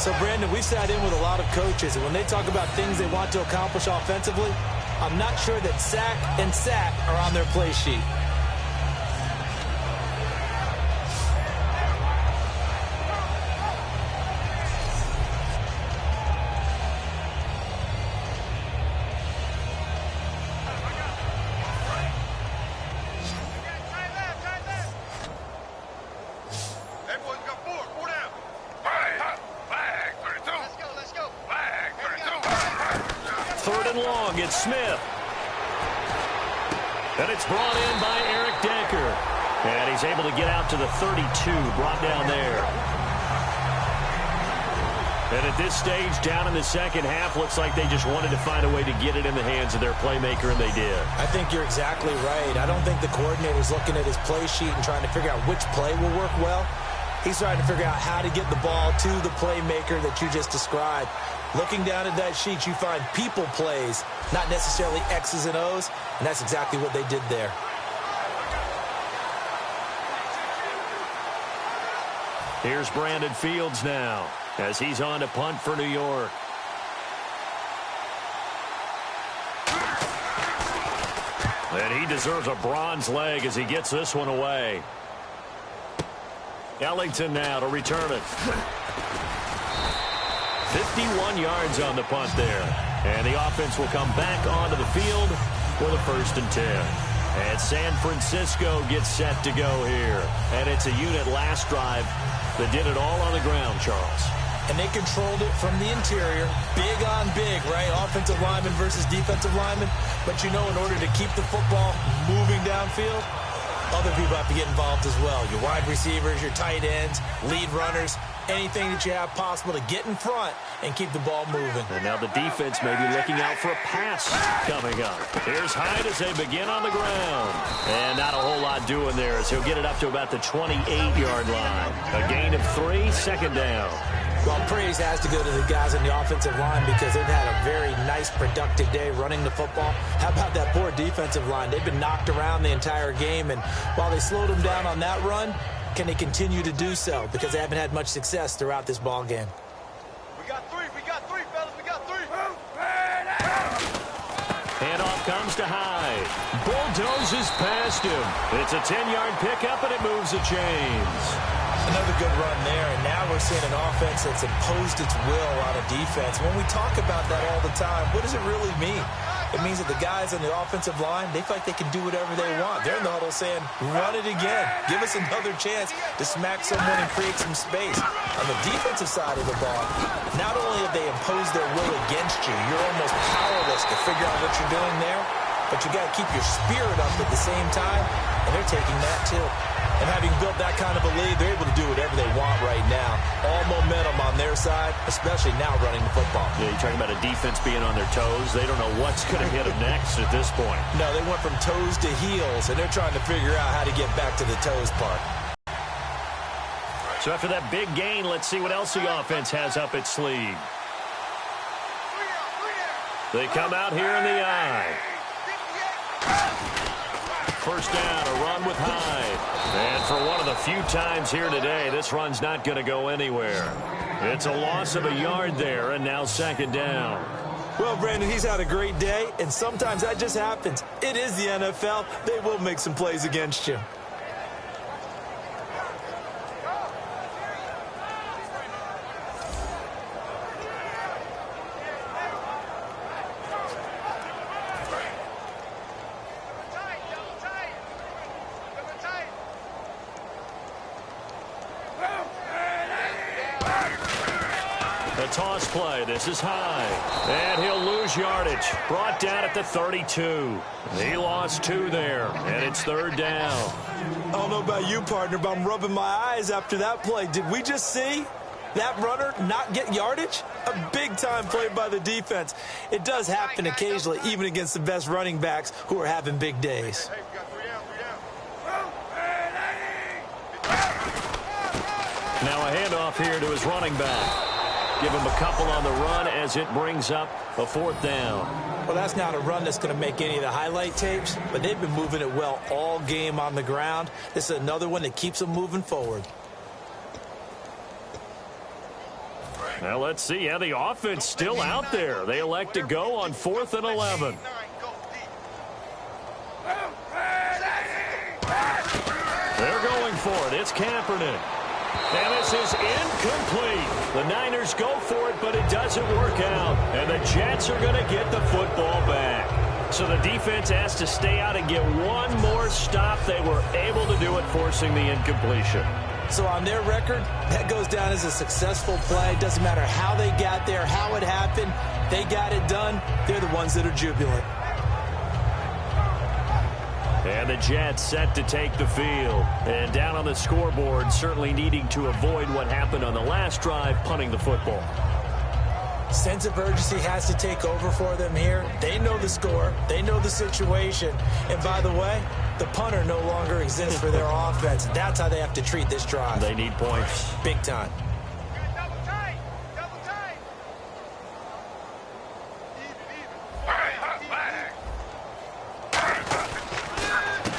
So, Brandon, we sat in with a lot of coaches, and when they talk about things they want to accomplish offensively, I'm not sure that sack and sack are on their play sheet. It's Smith. And it's brought in by Eric Decker. And he's able to get out to the 32, brought down there. And at this stage, down in the second half, looks like they just wanted to find a way to get it in the hands of their playmaker, and they did. I think you're exactly right. I don't think the coordinator's looking at his play sheet and trying to figure out which play will work well. He's trying to figure out how to get the ball to the playmaker that you just described. Looking down at that sheet, you find people plays, not necessarily X's and O's, and that's exactly what they did there. Here's Brandon Fields now as he's on to punt for New York. And he deserves a bronze leg as he gets this one away. Ellington now to return it. 51 yards on the punt there. And the offense will come back onto the field for the 1st and 10. And San Francisco gets set to go here. And it's a unit last drive that did it all on the ground, Charles. and they controlled it from the interior. Big on big, right? Offensive lineman versus defensive lineman. But you know, in order to keep the football moving downfield, other people have to get involved as well. Your wide receivers, your tight ends, lead runners, anything that you have possible to get in front and keep the ball moving. And now the defense may be looking out for a pass coming up. Here's Hyde as they begin on the ground. And not a whole lot doing there as he'll get it up to about the 28-yard line. A gain of 3, second down. Well, praise has to go to the guys on the offensive line because they've had a very nice, productive day running the football. How about that poor defensive line? They've been knocked around the entire game, and while they slowed them down on that run, can they continue to do so? Because they haven't had much success throughout this ball game. We got three, fellas, we got three. Handoff comes to Hyde. Bulldozes past him. It's a 10-yard pickup, and it moves the chains. Another good run there, and now we're seeing an offense that's imposed its will on a defense. When we talk about that all the time, what does it really mean? It means that the guys on the offensive line, they feel like they can do whatever they want. They're in the huddle saying, run it again. Give us another chance to smack someone and create some space. On the defensive side of the ball, not only have they imposed their will against you, you're almost powerless to figure out what you're doing there, but you got to keep your spirit up at the same time, and they're taking that too. And having built that kind of a lead, they're able to do whatever they want right now. All momentum on their side, especially now running the football. Yeah, you're talking about a defense being on their toes. They don't know what's going to hit them next at this point. No, they went from toes to heels, and they're trying to figure out how to get back to the toes part. So after that big gain, let's see what else the offense has up its sleeve. They come out here in the eye. First down, a run with Hyde. And for one of the few times here today, this run's not going to go anywhere. It's a loss of a yard there, and now second down. Well, Brandon, he's had a great day, and sometimes that just happens. It is the NFL. They will make some plays against you. Toss play. This is Hyde. And he'll lose yardage. Brought down at the 32. He lost 2 there. And it's third down. I don't know about you, partner, but I'm rubbing my eyes after that play. Did we just see that runner not get yardage? A big-time play by the defense. It does happen occasionally, even against the best running backs who are having big days. Now a handoff here to his running back. Give him a couple on the run as it brings up a fourth down. Well, that's not a run that's going to make any of the highlight tapes, but they've been moving it well all game on the ground. This is another one that keeps them moving forward. Now let's see how the offense still out there. They elect to go on 4th and 11. They're going for it. It's Kaepernick. And this is incomplete. The Niners go for it, but it doesn't work out. And the Jets are going to get the football back. So the defense has to stay out and get one more stop. They were able to do it, forcing the incompletion. So on their record, that goes down as a successful play. Doesn't matter how they got there, how it happened. They got it done. They're the ones that are jubilant. And the Jets set to take the field. And down on the scoreboard, certainly needing to avoid what happened on the last drive, punting the football. Sense of urgency has to take over for them here. They know the score. They know the situation. And by the way, the punter no longer exists for their offense. That's how they have to treat this drive. They need points. Big time.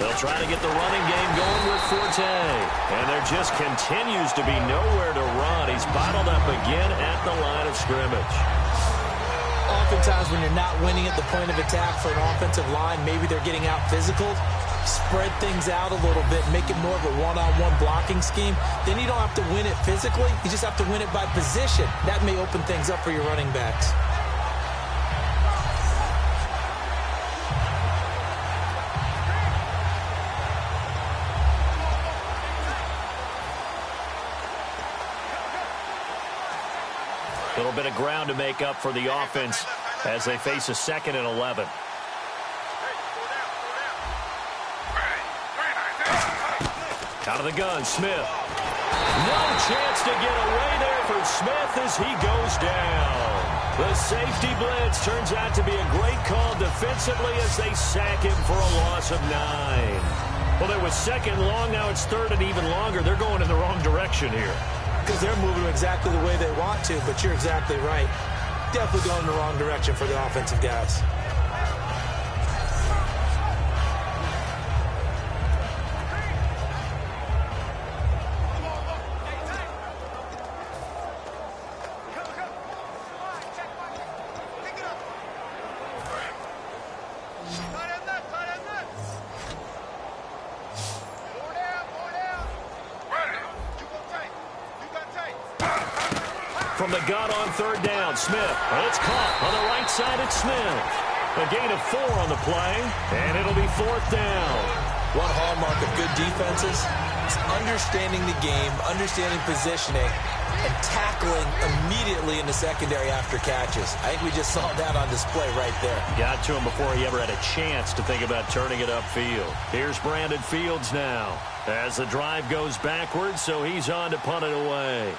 They'll try to get the running game going with Forte. And there just continues to be nowhere to run. He's bottled up again at the line of scrimmage. Oftentimes when you're not winning at the point of attack for an offensive line, maybe they're getting out physical. Spread things out a little bit, make it more of a one-on-one blocking scheme. Then you don't have to win it physically. You just have to win it by position. That may open things up for your running backs. Little bit of ground to make up for the offense as they face a 2nd and 11. Out of the gun, Smith. No chance to get away there for Smith as he goes down. The safety blitz turns out to be a great call defensively as they sack him for a loss of 9. Well, it was 2nd long. Now it's 3rd and even longer. They're going in the wrong direction here. Because they're moving exactly the way they want to, but you're exactly right. Definitely going in the wrong direction for the offensive guys. From the gun on 3rd down, Smith. It's caught on the right side. It's Smith. A gain of 4 on the play, and it'll be 4th down. One hallmark of good defenses is understanding the game, understanding positioning, and tackling immediately in the secondary after catches. I think we just saw that on display right there. Got to him before he ever had a chance to think about turning it upfield. Here's Brandon Fields now as the drive goes backwards, so he's on to punt it away.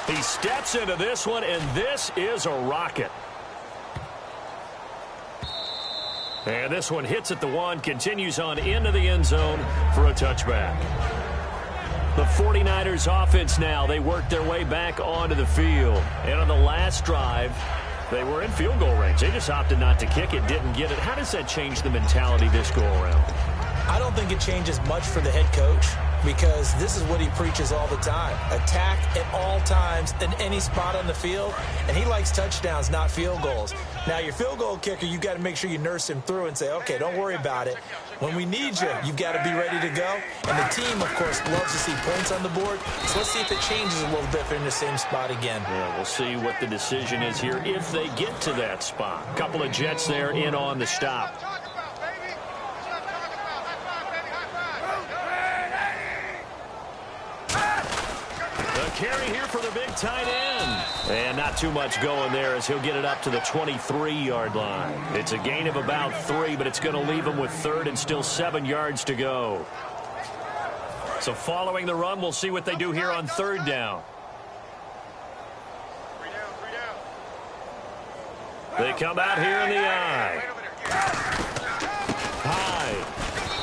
He steps into this one, and this is a rocket. And this one hits at the 1, continues on into the end zone for a touchback. The 49ers offense now, they work their way back onto the field. And on the last drive, they were in field goal range. They just opted not to kick it, didn't get it. How does that change the mentality this go around? I don't think it changes much for the head coach, because this is what he preaches all the time. Attack at all times in any spot on the field, and he likes touchdowns, not field goals. Now, your field goal kicker, you've got to make sure you nurse him through and say, okay, don't worry about it. When we need you, you've got to be ready to go. And the team, of course, loves to see points on the board, so let's see if it changes a little bit if they're in the same spot again. Yeah, we'll see what the decision is here if they get to that spot. Couple of Jets there in on the stop. Carry here for the big tight end. And not too much going there as he'll get it up to the 23-yard line. It's a gain of about 3, but it's going to leave him with 3rd and still 7 yards to go. So following the run, we'll see what they do here on 3rd down. They come out here in the eye. High.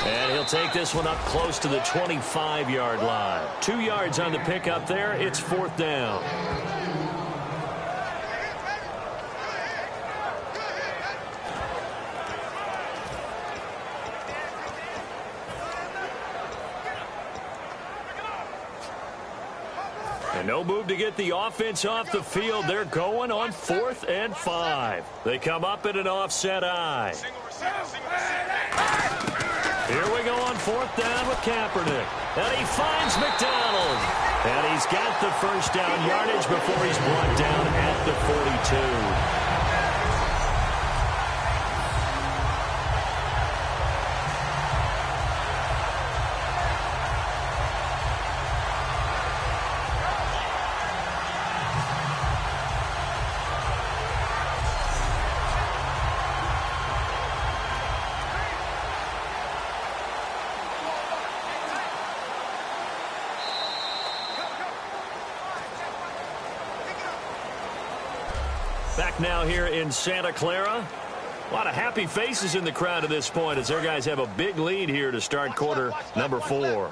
And he'll take this one up close to the 25-yard line. 2 yards on the pickup there. It's 4th down. And no move to get the offense off the field. They're going on 4th and 5. They come up in an offset eye. Here we go on 4th down with Kaepernick. And he finds McDonald. And he's got the first down yardage before he's brought down at the 42. Back now here in Santa Clara. A lot of happy faces in the crowd at this point as their guys have a big lead here to start quarter number 4.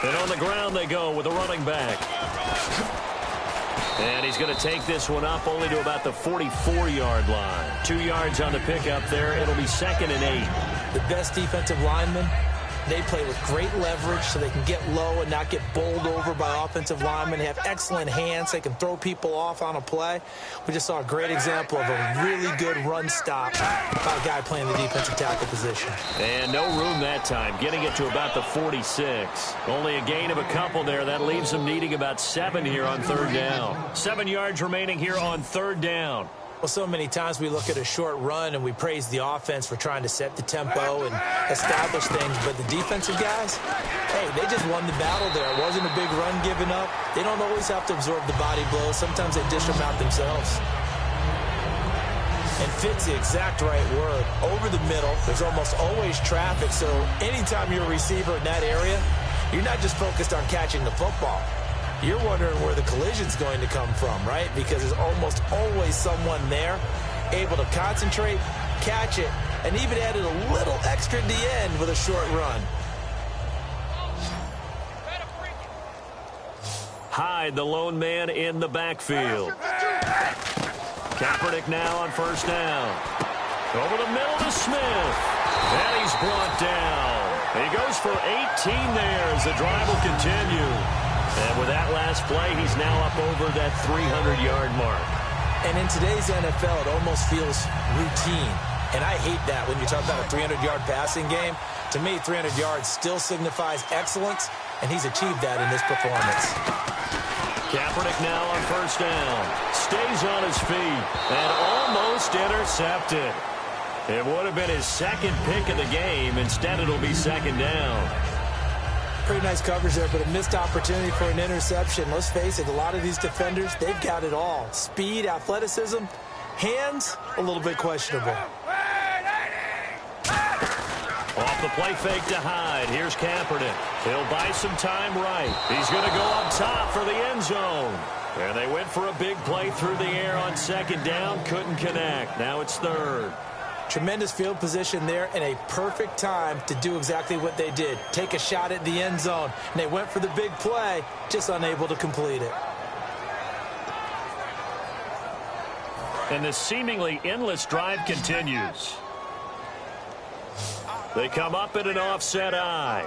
And on the ground they go with a running back. And he's going to take this one up only to about the 44-yard line. 2 yards on the pickup there. It'll be 2nd and 8. The best defensive linemen, they play with great leverage so they can get low and not get bowled over by offensive linemen. They have excellent hands. They can throw people off on a play. We just saw a great example of a really good run stop by a guy playing the defensive tackle position. And no room that time, getting it to about the 46. Only a gain of a couple there. That leaves them needing about 7 here on 3rd down. 7 yards remaining here on 3rd down. Well, so many times we look at a short run and we praise the offense for trying to set the tempo and establish things, but the defensive guys, hey, they just won the battle there. It wasn't a big run given up. They don't always have to absorb the body blows. Sometimes they dish them out themselves. And fit's the exact right word. Over the middle, there's almost always traffic, so anytime you're a receiver in that area, you're not just focused on catching the football. You're wondering where the collision's going to come from, right? Because there's almost always someone there able to concentrate, catch it, and even added a little extra at the end with a short run. Hyde, the lone man in the backfield. Kaepernick now on first down. Over the middle to Smith. And he's brought down. He goes for 18 there as the drive will continue. And with that last play, he's now up over that 300-yard mark. And in today's NFL, it almost feels routine. And I hate that when you talk about a 300-yard passing game. To me, 300 yards still signifies excellence, and he's achieved that in this performance. Kaepernick now on first down. Stays on his feet and almost intercepted. It would have been his second pick of the game. Instead, it'll be second down. Pretty nice coverage there, but a missed opportunity for an interception. Let's face it, a lot of these defenders, they've got it all. Speed, athleticism, hands, a little bit questionable. Off the play fake to Hyde. Here's Kaepernick. He'll buy some time right. He's going to go up top for the end zone. And they went for a big play through the air on second down. Couldn't connect. Now it's third. Tremendous field position there and a perfect time to do exactly what they did. Take a shot at the end zone. And they went for the big play, just unable to complete it. And the seemingly endless drive continues. They come up in an offset eye.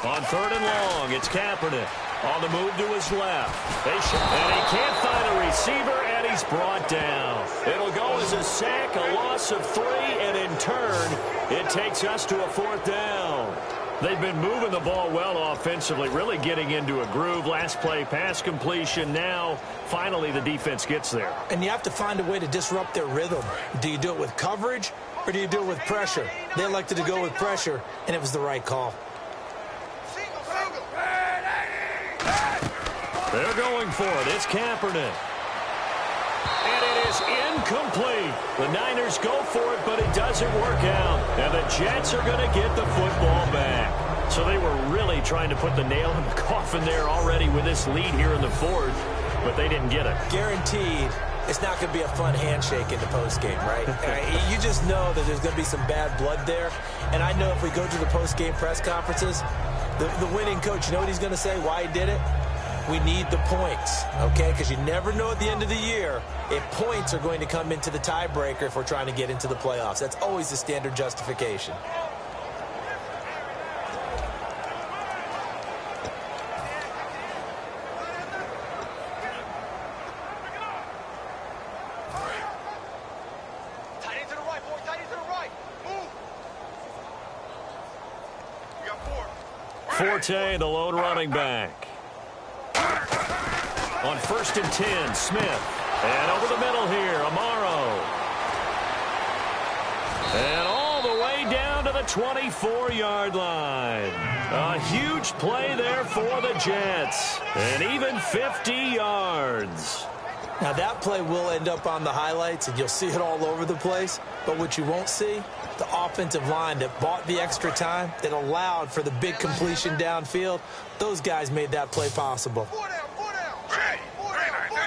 On third and long, it's Kaepernick. On the move to his left. And he can't find a receiver, and he's brought down. It'll go as a sack, a loss of 3, and in turn, it takes us to a fourth down. They've been moving the ball well offensively, really getting into a groove. Last play, pass completion. Now, finally, the defense gets there. And you have to find a way to disrupt their rhythm. Do you do it with coverage, or do you do it with pressure? They elected to go with pressure, and it was the right call. They're going for it. It's Kaepernick. And it is incomplete. The Niners go for it, but it doesn't work out. And the Jets are going to get the football back. So they were really trying to put the nail in the coffin there already with this lead here in the fourth, but they didn't get it. Guaranteed it's not going to be a fun handshake in the postgame, right? You just know that there's going to be some bad blood there. And I know if we go to the postgame press conferences, the winning coach, you know what he's going to say, why he did it? We need the points, okay? Because you never know at the end of the year if points are going to come into the tiebreaker if we're trying to get into the playoffs. That's always the standard justification. Tight end to the right, boy. Tight end to the right. Move. You got 4. Forte, the lone running back. On first and 10, Smith. And over the middle here, Amaro. And all the way down to the 24-yard line. A huge play there for the Jets. And even 50 yards. Now, that play will end up on the highlights, and you'll see it all over the place. But what you won't see, the offensive line that bought the extra time, that allowed for the big completion downfield, those guys made that play possible. 4 down, 4 down. Ready. 4 down, 4 down.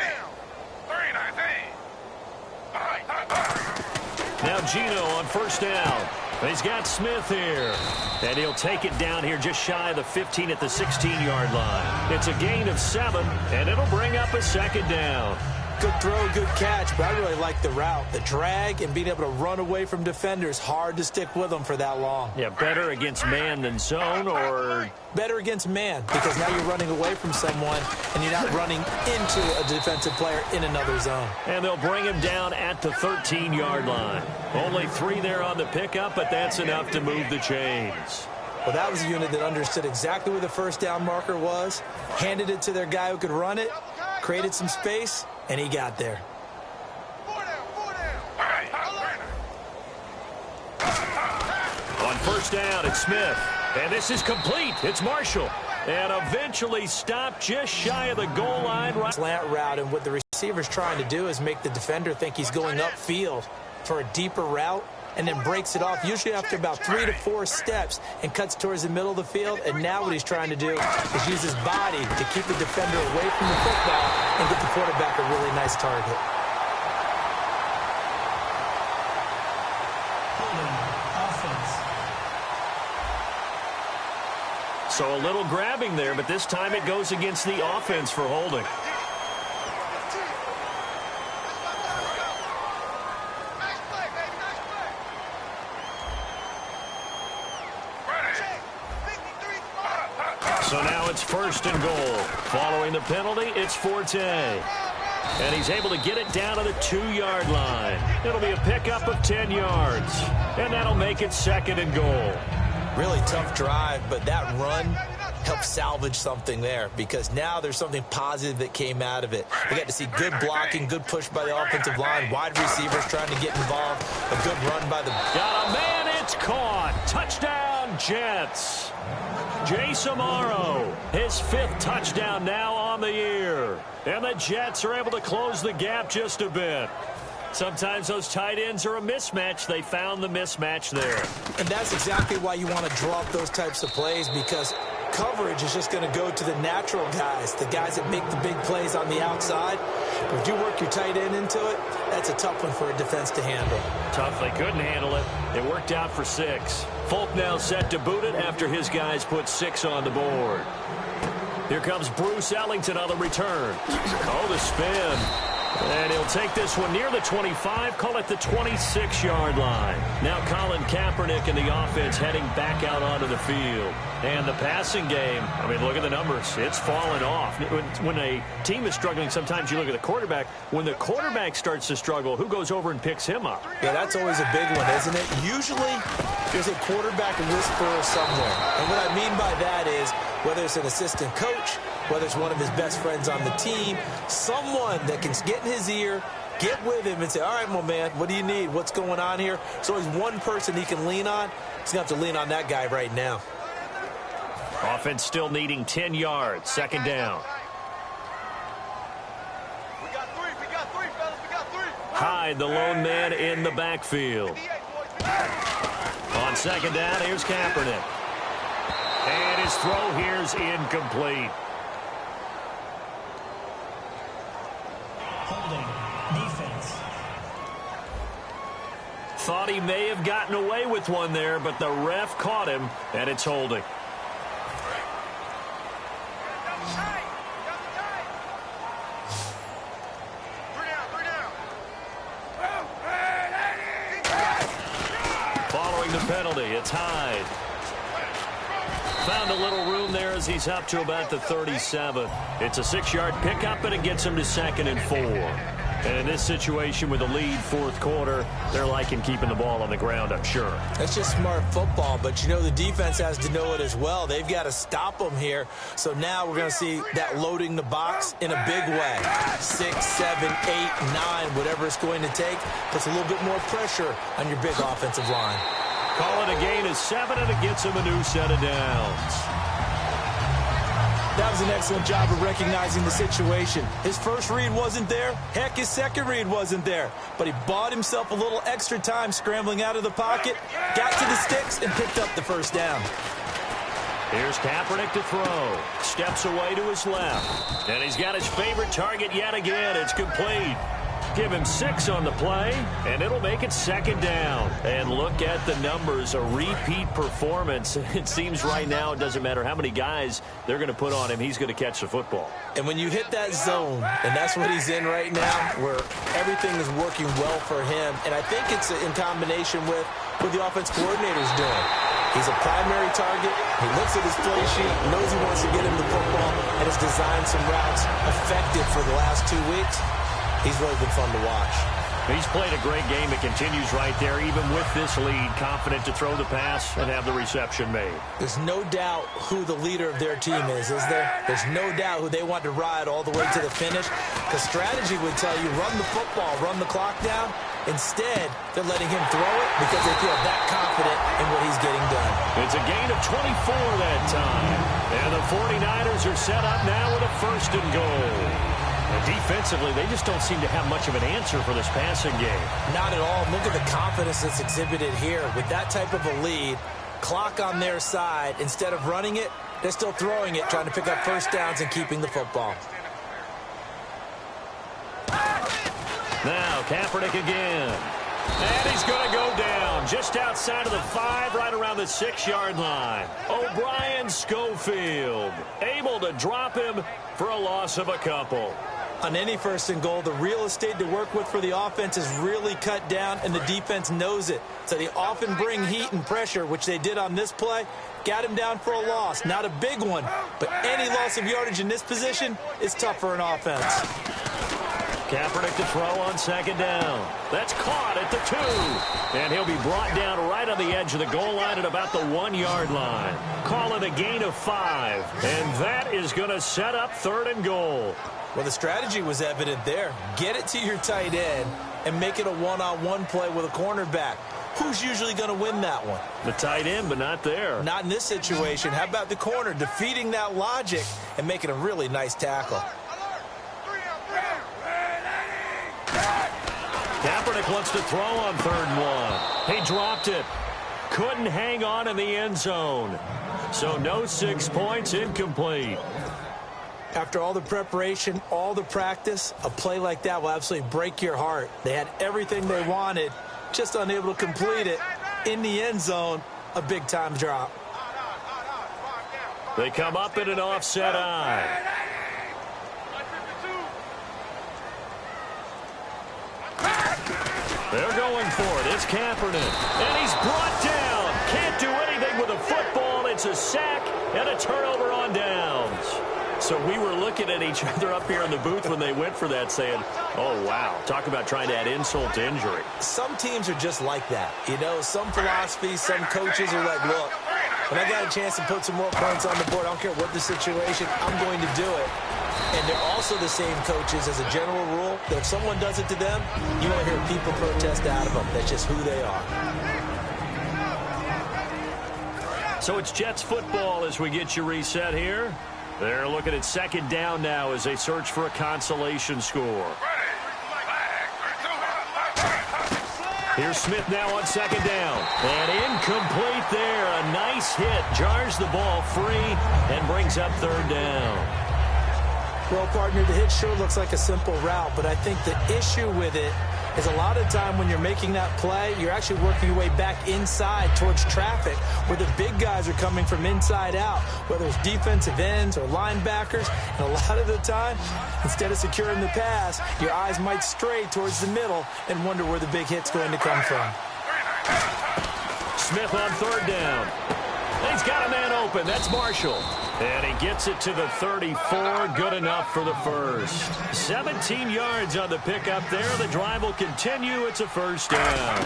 3-19. Now Gino on first down. He's got Smith here. And he'll take it down here just shy of the 15 at the 16-yard line. It's a gain of 7, and it'll bring up a second down. Good throw, good catch, but I really like the route. The drag and being able to run away from defenders, hard to stick with them for that long. Yeah, better against man than zone, or better against man, because now you're running away from someone and you're not running into a defensive player in another zone. And they'll bring him down at the 13-yard line. Only 3 there on the pickup, but that's enough to move the chains. Well, that was a unit that understood exactly where the first down marker was, handed it to their guy who could run it, created some space, and he got there. first down. It's Smith. And this is complete. It's Marshall. And eventually stopped just shy of the goal line. Slant route, and what the receiver's trying to do is make the defender think he's going upfield for a deeper route, and then breaks it off, usually after about 3 to 4 steps, and cuts towards the middle of the field. And now what he's trying to do is use his body to keep the defender away from the football and get the quarterback a really nice target. So a little grabbing there, but this time it goes against the offense for holding. So now it's first and goal. Following the penalty, it's Forte. And he's able to get it down to the 2-yard line. It'll be a pickup of 10 yards. And that'll make it second and goal. Really tough drive, but that run helped salvage something there, because now there's something positive that came out of it. We got to see good blocking, good push by the offensive line, wide receivers trying to get involved, a good run by the... Got a man, it's caught. Touchdown, Jets. Jace Amaro, his 5th touchdown now on the year. And the Jets are able to close the gap just a bit. Sometimes those tight ends are a mismatch. They found the mismatch there. And that's exactly why you want to draw up those types of plays, because coverage is just going to go to the natural guys, the guys that make the big plays on the outside. But if you work your tight end into it, that's a tough one for a defense to handle. Tough. They couldn't handle it. It worked out for 6. Folk now set to boot it after his guys put 6 on the board. Here comes Bruce Ellington on the return. Oh, the spin. And he'll take this one near the 25, call it the 26-yard line. Now Colin Kaepernick and the offense heading back out onto the field. And the passing game, I mean, look at the numbers. It's fallen off. When a team is struggling, sometimes you look at the quarterback. When the quarterback starts to struggle, who goes over and picks him up? Yeah, that's always a big one, isn't it? Usually, there's a quarterback whisperer somewhere. And what I mean by that is, whether it's an assistant coach, whether it's one of his best friends on the team, someone that can get in his ear, get with him and say, all right, my man, what do you need? What's going on here? So there's one person he can lean on. He's going to have to lean on that guy right now. Offense still needing 10 yards. Second down. We got 3, fellas. We got 3. Hyde, the lone man in the backfield. On second down, here's Kaepernick. And his throw here's incomplete. Holding. Defense. Thought he may have gotten away with one there, but the ref caught him, and it's holding. Following the penalty, it's Hyde. Found a little room there as he's up to about the 37. It's a 6-yard pickup, and it gets him to 2nd and 4. And in this situation with a lead 4th quarter, they're liking keeping the ball on the ground, I'm sure. That's just smart football, but you know the defense has to know it as well. They've got to stop them here. So now we're going to see that loading the box in a big way. 6, 7, 8, 9, whatever it's going to take, puts a little bit more pressure on your big offensive line. Call it a gain of 7, and it gets him a new set of downs. That was an excellent job of recognizing the situation. His first read wasn't there. Heck, his second read wasn't there. But he bought himself a little extra time scrambling out of the pocket, got to the sticks, and picked up the first down. Here's Kaepernick to throw. Steps away to his left. And he's got his favorite target yet again. It's complete. Give him 6 on the play, and it'll make it 2nd down. And look at the numbers, a repeat performance. It seems right now it doesn't matter how many guys they're going to put on him, he's going to catch the football. And when you hit that zone, and that's what he's in right now, where everything is working well for him, and I think it's in combination with what the offense coordinator is doing. He's a primary target. He looks at his play sheet, knows he wants to get him the football, and has designed some routes effective for the last 2 weeks. He's really been fun to watch. He's played a great game. It continues right there, even with this lead, confident to throw the pass and have the reception made. There's no doubt who the leader of their team is there? There's no doubt who they want to ride all the way to the finish. Because strategy would tell you, run the football, run the clock down. Instead, they're letting him throw it because they feel that confident in what he's getting done. a gain of 24 that time. And the 49ers are set up now with a 1st and goal. And defensively, they just don't seem to have much of an answer for this passing game. Not at all. Look at the confidence that's exhibited here. With that type of a lead, clock on their side, instead of running it, they're still throwing it, trying to pick up first downs and keeping the football. Now, Kaepernick again. And he's going to go down just outside of the 5, right around the 6-yard line. O'Brien Schofield able to drop him for a loss of a couple. On any 1st and goal, the real estate to work with for the offense is really cut down, and the defense knows it. So they often bring heat and pressure, which they did on this play. Got him down for a loss. Not a big one, but any loss of yardage in this position is tough for an offense. Kaepernick to throw on 2nd down. That's caught at the 2. And he'll be brought down right on the edge of the goal line at about the 1-yard line. Call it a gain of 5. And that is going to set up 3rd and goal. Well, the strategy was evident there. Get it to your tight end and make it a one-on-one play with a cornerback. Who's usually going to win that one? The tight end, but not there. Not in this situation. How about the corner defeating that logic and making a really nice tackle? Kaepernick wants to throw on 3rd and 1. He dropped it. Couldn't hang on in the end zone. So no 6 points, incomplete. After all the preparation, all the practice, a play like that will absolutely break your heart. They had everything they wanted, just unable to complete it. In the end zone, a big-time drop. They come up in an offset eye. They're going for it. It's Kaepernick. And he's brought down. Can't do anything with a football. It's a sack and a turnover on downs. So we were looking at each other up here in the booth when they went for that saying, oh, wow, talk about trying to add insult to injury. Some teams are just like that. You know, some philosophies, some coaches are like, look, when I got a chance to put some more points on the board, I don't care what the situation, I'm going to do it. And they're also the same coaches as a general rule that if someone does it to them, you won't hear people protest out of them. That's just who they are. So it's Jets football as we get you reset here. They're looking at 2nd down now as they search for a consolation score. Here's Smith now on 2nd down. And incomplete there. A nice hit. Jars the ball free and brings up 3rd down. Well, partner, the hit sure looks like a simple route, but I think the issue with it is a lot of time when you're making that play, you're actually working your way back inside towards traffic where the big guys are coming from inside out, whether it's defensive ends or linebackers. And a lot of the time, instead of securing the pass, your eyes might stray towards the middle and wonder where the big hit's going to come from. Smith on 3rd down. He's got a man open. That's Marshall. And he gets it to the 34. Good enough for the 1st. 17 yards on the pickup there. The drive will continue. It's a 1st down.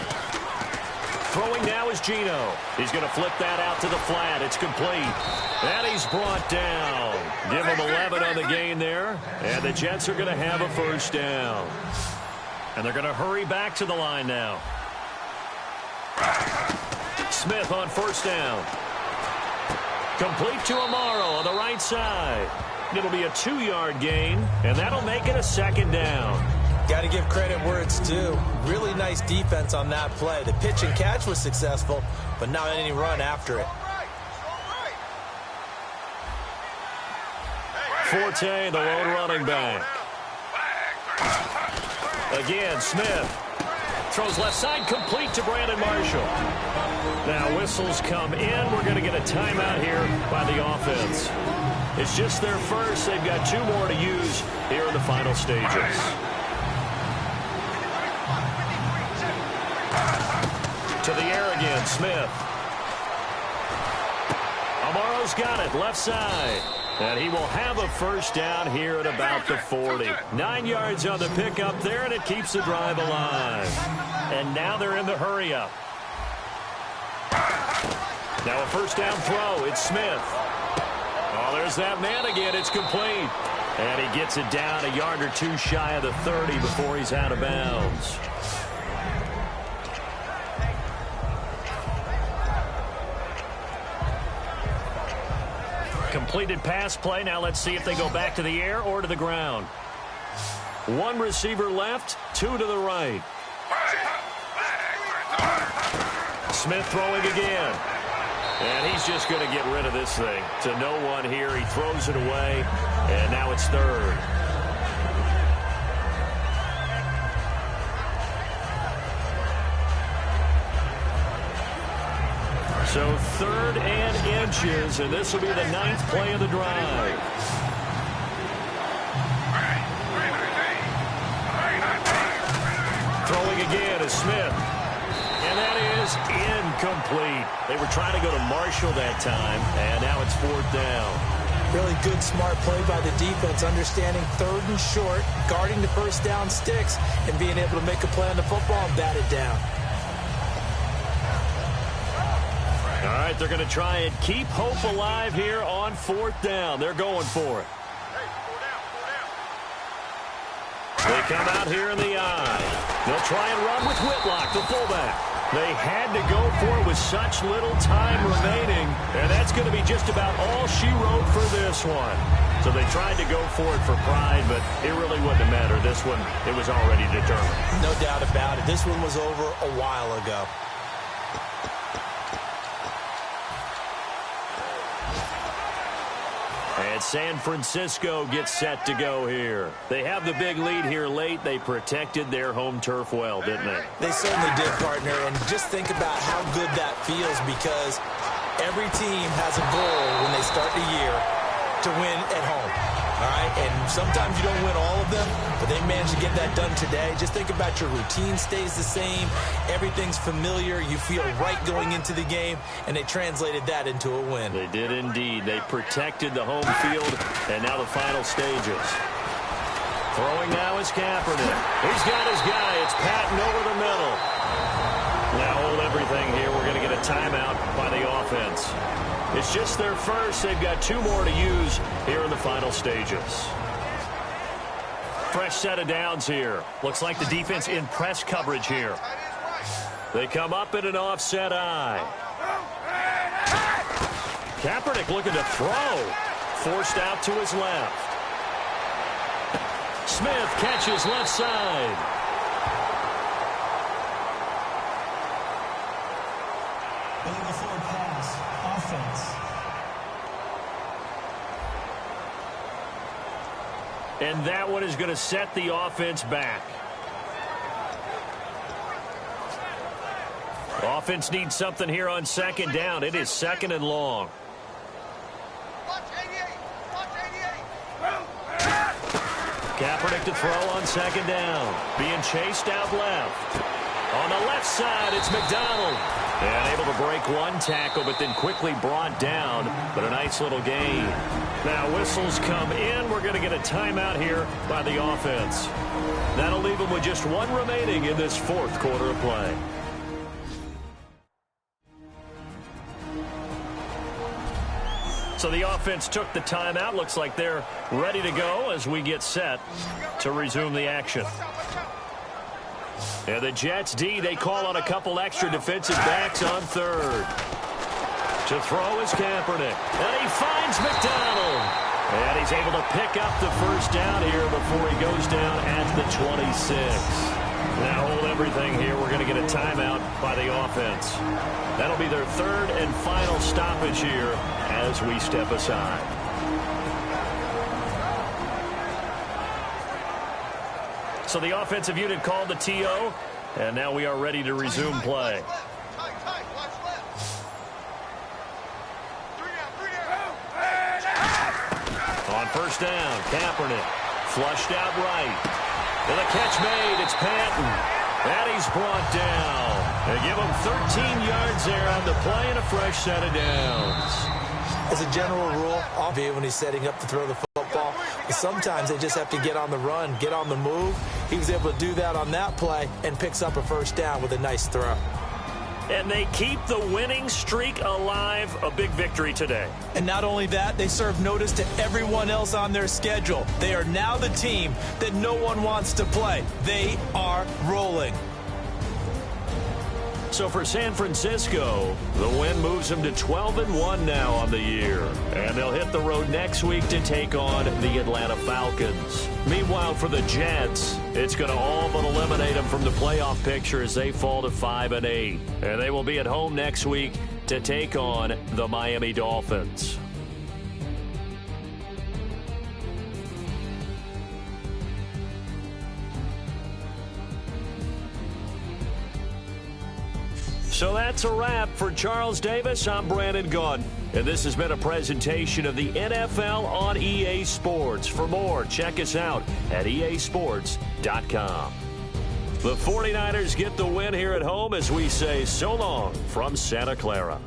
Throwing now is Gino. He's going to flip that out to the flat. It's complete. And he's brought down. Give him 11 on the gain there. And the Jets are going to have a 1st down. And they're going to hurry back to the line now. Smith on 1st down. Complete to Amaro on the right side. It'll be a 2-yard gain, and that'll make it a 2nd down. Got to give credit where it's due. Really nice defense on that play. The pitch and catch was successful, but not any run after it. Forte, the lone running back. Again, Smith. Throws left side, complete to Brandon Marshall. Now whistles come in. We're going to get a timeout here by the offense. It's just their 1st. They've got 2 more to use here in the final stages. To the air again, Smith. Amaro's got it, left side. And he will have a 1st down here at about the 40. 9 yards on the pickup there, and it keeps the drive alive. And now they're in the hurry-up. Now a 1st down throw. It's Smith. Oh, there's that man again. It's complete. And he gets it down a yard or 2 shy of the 30 before he's out of bounds. Completed pass play. Now let's see if they go back to the air or to the ground. One receiver left, two to the right. Smith throwing again. And he's just going to get rid of this thing. To no one here. He throws it away. And now it's third. So 3rd and inches, and this will be the 9th play of the drive. Throwing again is Smith. And that is incomplete. They were trying to go to Marshall that time, and now it's 4th down. Really good, smart play by the defense, understanding 3rd and short, guarding the first down sticks, and being able to make a play on the football and bat it down. All right, they're going to try and keep hope alive here on 4th down. They're going for it. They come out here in the eye. They'll try and run with Whitlock, the fullback. They had to go for it with such little time remaining, and that's going to be just about all she wrote for this one. So they tried to go for it for pride, but it really wouldn't matter. This one, it was already determined. No doubt about it. This one was over a while ago. And San Francisco gets set to go here. They have the big lead here late. They protected their home turf well, didn't they? They certainly did, partner. And just think about how good that feels, because every team has a goal when they start the year to win at home. All right, and sometimes you don't win all of them, but they managed to get that done today. Just think about your routine stays the same. Everything's familiar. You feel right going into the game, and they translated that into a win. They did indeed. They protected the home field, and now the final stages. Throwing now is Kaepernick. He's got his guy. It's Patton over the middle. Now hold everything here. We're going to get a timeout by the offense. It's just their first. They've got 2 more to use here in the final stages. Fresh set of downs here. Looks like the defense in press coverage here. They come up in an offset eye. Kaepernick looking to throw. Forced out to his left. Smith catches left side. Running the forward pass. Offense. And that one is going to set the offense back. Offense needs something here on 2nd down. It is 2nd and long. Kaepernick to throw on 2nd down. Being chased out left. On the left side, it's McDonald. And able to break one tackle, but then quickly brought down. But a nice little gain. Now whistles come in. We're going to get a timeout here by the offense. That'll leave them with just 1 remaining in this 4th quarter of play. So the offense took the timeout. Looks like they're ready to go as we get set to resume the action. And the Jets D, they call on a couple extra defensive backs on 3rd. To throw is Kaepernick. And he finds McDonald. And he's able to pick up the first down here before he goes down at the 26. Now hold everything here. We're going to get a timeout by the offense. That'll be their 3rd and final stoppage here as we step aside. So the offensive unit called the TO, and now we are ready to resume play. On 1st down, Kaepernick flushed out right. And the catch made, it's Patton. And he's brought down. They give him 13 yards there on the play and a fresh set of downs. As a general rule, albeit when he's setting up to throw the football, sometimes they just have to get on the run, get on the move. He was able to do that on that play and picks up a first down with a nice throw. And they keep the winning streak alive. A big victory today. And not only that, they serve notice to everyone else on their schedule. They are now the team that no one wants to play. They are rolling. So for San Francisco, the win moves them to 12-1 now on the year. And they'll hit the road next week to take on the Atlanta Falcons. Meanwhile, for the Jets, it's going to all but eliminate them from the playoff picture as they fall to 5-8. And they will be at home next week to take on the Miami Dolphins. So that's a wrap. For Charles Davis, I'm Brandon Gunn. And this has been a presentation of the NFL on EA Sports. For more, check us out at easports.com. The 49ers get the win here at home as we say so long from Santa Clara.